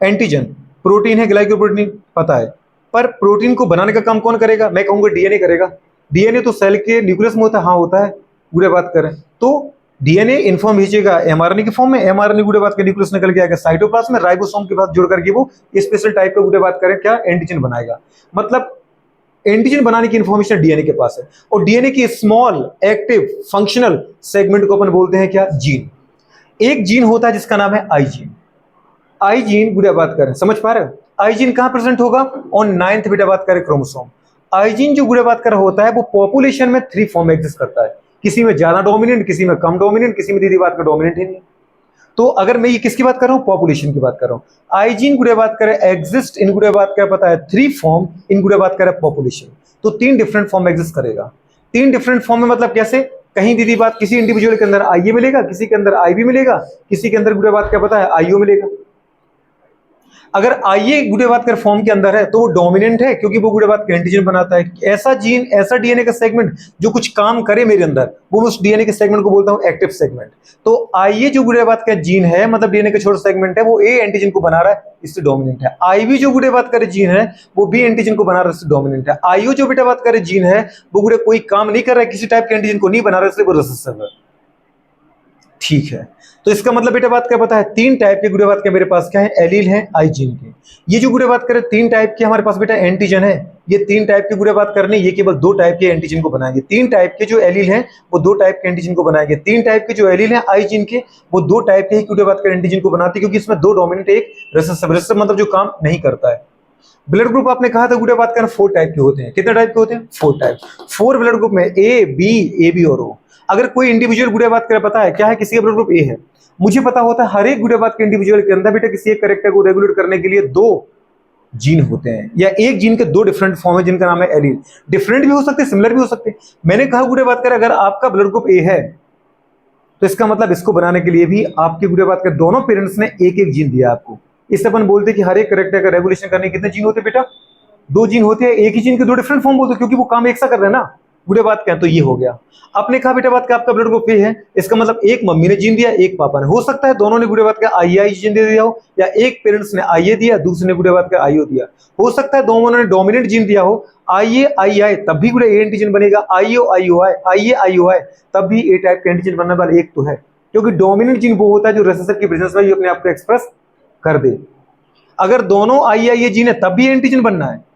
एंटीजन प्रोटीन है, ग्लाइकोप्रोटीन पता है, पर प्रोटीन को बनाने का काम कौन करेगा? मैं कहूंगा डीएनए करेगा। डीएनए तो सेल के न्यूक्लियस में होता है, हाँ होता है। गुड़े बात करें तो डीएनए इन्फॉर्म भेजेगा एमआरएनए की फॉर्म में, एमआरएनए गुड़े बात के न्यूक्लियस निकल के आएगा साइटोप्लाज्म में, राइबोसोम के साथ जुड़ करके वो स्पेशल टाइप का गुड़े बात करें क्या? एंटीजन बनाएगा। मतलब एंटीजन बनाने की इंफॉर्मेशन डीएनए के पास है, और डीएनए की स्मॉल एक्टिव फंक्शनल सेगमेंट को अपन बोलते हैं क्या? जीन। एक जीन होता है जिसका नाम है आई जीन। आई जीन गुड़े बात करें, समझ पा रहे हो? आई जीन कहां प्रेजेंट होगा? ऑन 9th बेटा बात करें क्रोमोसोम। आई जीन जो गुड़े बात कर होता है वो पॉपुलेशन में 3 फॉर्म में एग्जिस्ट करता है, किसी में ज्यादा डोमिनेंट, किसी में कम डोमिनेंट, किसी में दीदी बात का डोमिनेंट ही नहीं। तो अगर मैं ये किसकी बात कर रहा हूँ, पॉपुलेशन की बात कर रहा हूँ। आई जीन गुड़े बात करें एग्जिस्ट इन गुड़े बात करें पता है 3 फॉर्म इन गुड़े बात करें पॉपुलेशन, तो 3 डिफरेंट फॉर्म एग्जिस्ट करेगा। 3 डिफरेंट फॉर्म में मतलब कैसे, कहीं दीदी बात किसी इंडिविजुअल के अंदर आई ए मिलेगा, किसी के अंदर आई बी मिलेगा, किसी के अंदर गुड़े बात क्या पता है आई ओ मिलेगा। अगर आईए गुड़े बात कर फॉर्म के अंदर है तो वो डोमिनेंट है क्योंकि वो गुड़े बात का एंटीजन बनाता है। ऐसा जीन, ऐसा डीएनए का सेगमेंट जो कुछ काम करे मेरे अंदर, वो उस डीएनए के सेगमेंट को बोलता हूं एक्टिव सेगमेंट। तो आईए जो गुड़े बात का जीन है मतलब डीएनए का छोटा सेगमेंट है, वो ए एंटीजन को बना रहा है, इससे डोमिनेंट है। आईवी जो गुड़े बात करे जीन है वो बी एंटीजन को बना रहा है, इससे डोमिनेंट है। आईओ जो बेटा बात करे जीन है वो गुड़े कोई काम नहीं कर रहा है, किसी टाइप के एंटीजन को नहीं बना रहा है, इसलिए वो रिसेसिव है। ठीक है, तो इसका मतलब बेटा बात क्या पता है, 3 टाइप के गुड़े बात के मेरे पास क्या है, एलील है आई जीन के। ये जो गुड़े बात करें 3 टाइप के हमारे पास बेटा एंटीजन है, ये 3 टाइप के गुड़े बात करने, ये केवल 2 टाइप के एंटीजन को बनाएंगे। 3 टाइप के जो एलील हैं वो 2 टाइप के एंटीजन को बनाएंगे। 3 टाइप के जो एलील हैं आई जीन के वो 2 टाइप के ही गुड़े बात कर एंटीजन को बनाते हैं, क्योंकि इसमें 2 डोमिनेंट एक रिसेसिव। रिसेसिव मतलब जो काम नहीं करता है। ब्लड ग्रुप आपने कहा था गुड़े बात करना 4 टाइप के होते हैं। कितने टाइप के होते हैं, 4 टाइप। 4 ब्लड ग्रुप में ए बी और ओ। अगर कोई इंडिविजुअल गुड़े बात करे पता है क्या है, किसी का ब्लड ग्रुप ए है, मुझे पता होता है हर एक गुड़े बात के इंडिविजुअल के अंदर बेटा किसी एक कैरेक्टर को रेगुलेट करने के लिए 2 जीन होते हैं, या एक जीन के 2 डिफरेंट फॉर्म है जिनका नाम है एलील। डिफरेंट भी हो सकते हैं, सिमिलर भी हो सकते हैं। मैंने कहा गुड़े बात करें अगर आपका ब्लड ग्रुप ए है तो इसका मतलब इसको बनाने के लिए भी आपके गुड़े बात के दोनों पेरेंट्स ने एक एक जीन दिया आपको। इससे अपन बोलते हैं कि हर एक कैरेक्टर का रेगुलेशन करने कितने जीन होते हैं बेटा, 2 जीन होते हैं। एक ही जीन के 2 डिफरेंट फॉर्म बोलते हैं क्योंकि वो काम एक सा कर रहे हैं ना, गुड़े बात क्या, तो ये हो गया। आपने कहा बेटा बात का आपका ब्लड ग्रुप ए है, इसका मतलब एक मम्मी ने जीन दिया, एक पापा ने। हो सकता है दोनों ने गुड़े बात का आई जीन दे दिया हो, या एक पेरेंट्स ने आई दिया, दूसरे ने गुड़े बात का आईओ दिया। हो सकता है दोनों ने डोमिनेंट जीन दिया हो, आई तब भी गुड़े ए एंटीजन बनेगा, आईओ आई तब भी ए टाइप का एंटीजन बनने वाला एक तो है, क्योंकि डोमिनेंट जीन वो होता है जो रिसेसिव की प्रेजेंस में अपने आप को एक्सप्रेस कर दे। अगर दोनों आई जीन है तब भी एंटीजन बनना है,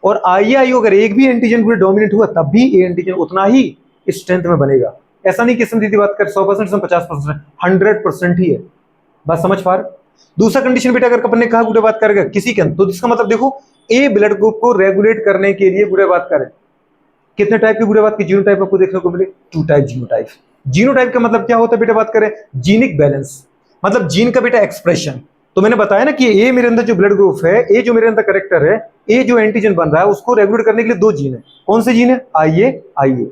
और आईआईओ अगर एक भी एंटीजन पूरे डोमिनेंट हुआ तब भी ए एंटीजन उतना ही स्ट्रेंथ में बनेगा। ऐसा नहीं कि इसमें दीदी बात कर 100% से 50%, 100% ही है। बात समझ पा रहे। दूसरा कंडीशन बेटा अगर अपन ने कहा गुड़े बात करेगा किसी के अंदर, तो इसका मतलब देखो ए ब्लड ग्रुप को रेगुलेट करने के लिए गुड़े बात करें कितने टाइप के गुड़े बात की जीनोटाइप आपको देखने को मिले, 2 टाइप जीनोटाइप। जीनोटाइप का मतलब क्या होता है बेटा बात करें, जीनिक बैलेंस, मतलब जीन का बेटा एक्सप्रेशन। तो मैंने बताया ना कि ए मेरे अंदर जो ब्लड ग्रुप है, ए जो मेरे अंदर करेक्टर है, ए जो एंटीजन बन रहा है उसको रेगुलेट करने के लिए 2 जीन है। कौन से जीन है, आईए।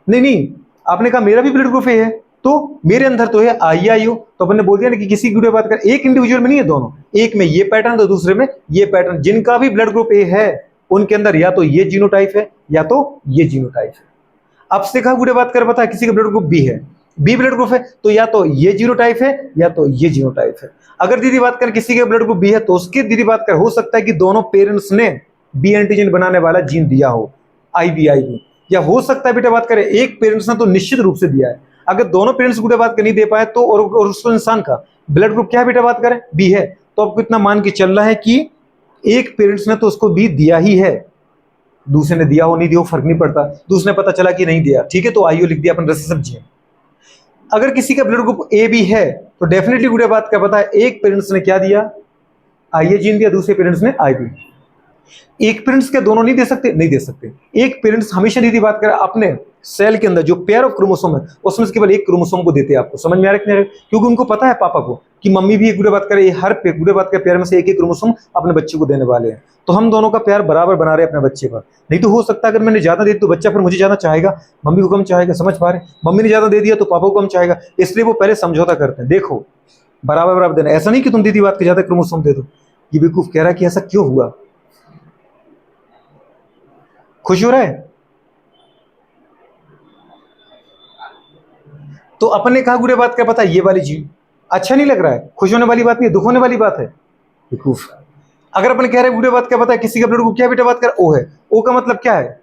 नहीं, आपने कहा मेरा भी ब्लड ग्रुप ए है, तो मेरे अंदर तो है आईओ। तो अपन ने बोल दिया ना कि किसी गुड़े बात कर एक इंडिविजुअल में नहीं है, दोनों, एक में ये पैटर्न तो दूसरे में ये पैटर्न। जिनका भी ब्लड ग्रुप ए है उनके अंदर या तो ये जीनोटाइप है या तो ये जीनोटाइप है। अब से कहा गुड़े बात कर पता है किसी का ब्लड ग्रुप बी है, बी ब्लड ग्रुप है, तो या तो ये जीनोटाइप है या तो ये जीनोटाइप है। अगर दीदी बात कर किसी के ब्लड ग्रुप बी है तो उसके दीदी बात कर हो सकता है कि दोनों पेरेंट्स ने बी एंटीजन बनाने वाला जीन दिया हो, आईबी, या हो सकता है बेटा बात करें एक पेरेंट्स ने तो निश्चित रूप से दिया है। अगर दोनों पेरेंट्स गुड़े बात कर नहीं दे पाए तो और उस इंसान का ब्लड ग्रुप क्या है बेटा बात करें, बी है, तो आपको इतना मान के चल रहा है कि एक पेरेंट्स ने तो उसको बी दिया ही है, दूसरे ने दिया हो नहीं दिया हो फर्क नहीं पड़ता, दूसरे ने पता चला कि नहीं दिया, ठीक है, तो आईओ लिख दिया अपन रिसेसिव जीन। अगर किसी का ब्लड ग्रुप ए बी है तो डेफिनेटली गुड़े बात क्या पता है, एक पेरेंट्स ने क्या दिया, आईए जीन दिया, दूसरे पेरेंट्स ने आईबी। एक पेरेंट्स के दोनों नहीं दे सकते, नहीं दे सकते। एक पेरेंट्स हमेशा दीदी बात करें अपने सेल के अंदर जो पेयर ऑफ क्रोमोसोम है उसमें से केवल एक क्रोमोसोम को देते हैं। आपको समझ में आ रहा है कि नहीं? क्योंकि उनको पता है पापा को कि मम्मी भी एक गुड़े बात करे, हर गुड़े बात के पेयर में से एक एक क्रोमोसोम अपने बच्चे को देने वाले हैं, तो हम दोनों का प्यार बराबर बना रहे हैं अपने बच्चे पर। नहीं तो हो सकता है अगर मैंने ज्यादा दे दी तो बच्चा फिर मुझे ज्यादा चाहेगा, मम्मी को कम चाहेगा। समझ पा रहे, मम्मी ने ज्यादा दे दिया तो पापा को कम चाहेगा, इसलिए वो पहले समझौता करते हैं। देखो बराबर बराबर देना, ऐसा नहीं कि तुम दीदी बात के ज्यादा क्रोमोसोम दे दो। ये बेवकूफ कह रहा है कि ऐसा क्यों हुआ, खुश हो रहा है? तो अपन ने कहा गुड़े बात क्या पता है, ये वाली जीन अच्छा नहीं लग रहा है, खुश होने वाली बात नहीं, दुख होने वाली बात है, बेवकूफ। अगर अपन कह रहे हैं गुड़े बात क्या पता है किसी का ब्लड ग्रुप क्या बेटा बात कर ओ है, ओ का मतलब क्या है,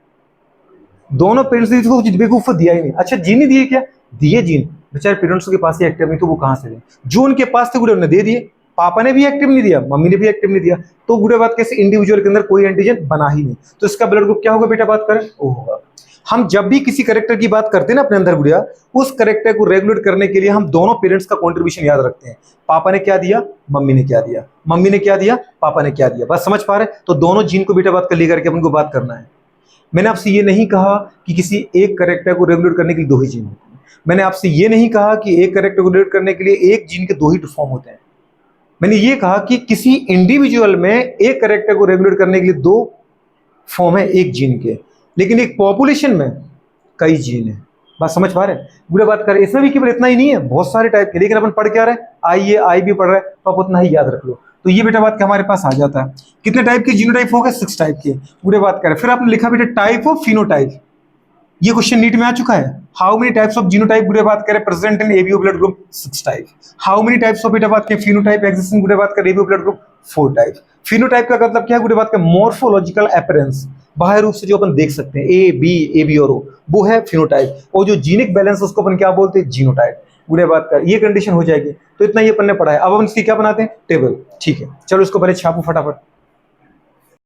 दोनों पेरेंट्स को बेवकूफ दिया ही नहीं। अच्छा जीन ही दिए क्या, दिए जीन, बेचारे पेरेंट्स के पास ही एक्टिव नहीं तो वो कहां से दें, जो उनके पास थे गुड़े उन्होंने दे दिए, पापा ने भी एक्टिव नहीं दिया, मम्मी ने भी एक्टिव नहीं दिया, तो गुड़े बात कैसे इंडिविजुअल के अंदर कोई एंटीजन बना ही नहीं, तो इसका ब्लड ग्रुप क्या होगा बेटा बात करें, ओ होगा। हम जब भी किसी करेक्टर की बात करते हैं ना अपने अंदर गुड़िया, उस करेक्टर को रेगुलेट करने के लिए हम दोनों पेरेंट्स का कंट्रीब्यूशन याद रखते हैं। पापा ने क्या दिया, मम्मी ने क्या दिया, मम्मी ने क्या दिया, पापा ने क्या दिया। बस समझ पा रहे, तो दोनों जीन को बेटा बात कर लेकर के अपन को बात करना है। मैंने आपसे ये नहीं कहा कि किसी एक करेक्टर को रेगुलेट करने के लिए 2 ही जीन होते हैं, मैंने आपसे ये नहीं कहा कि एक कैरेक्टर को रेगुलेट करने के लिए एक जीन के दो ही फॉर्म होते हैं। मैंने ये कहा कि किसी इंडिविजुअल में एक कैरेक्टर को रेगुलेट करने के लिए दो फॉर्म है एक जीन के, लेकिन एक पॉपुलेशन में कई जीन है। बात समझ पा रहे हैं? बुरे बात करें, इसमें भी केवल इतना ही नहीं है, बहुत सारे टाइप के, लेकिन अपन पढ़ क्या रहे हैं, आई भी पढ़ रहे हैं, तो आप उतना ही याद रख लो। तो ये बेटा बात का हमारे पास आ जाता है। कितने टाइप के जीनोटाइप हो गए? 6 टाइप के। बुरे बात करें, फिर आपने लिखा बेटा टाइप ऑफ फिनोटाइप। ये क्वेश्चन नीट में आ चुका है। How many types of genotype बुरे बात करें present in ABO blood group? 6 type. How many types of बेटा बात करें फिनोटाइप एग्जिस्ट इन बुरे बात करें ABO blood group? 4 type. Phenotype का मतलब क्या है बुरे बात का? मॉर्फोलॉजिकल अपीयरेंस, बाहर रूप से जो अपन देख सकते हैं, ए बी और ओ, वो है फिनोटाइप। और जो जीनिक बैलेंस उसको अपन क्या बोलते हैं? जीनोटाइप। बुरे बात कर, ये कंडीशन हो जाएगी। तो इतना ही अपन ने पढ़ा है। अब हम इसकी क्या बनाते हैं? टेबल। ठीक है, चलो इसको पहले छापो फटाफट।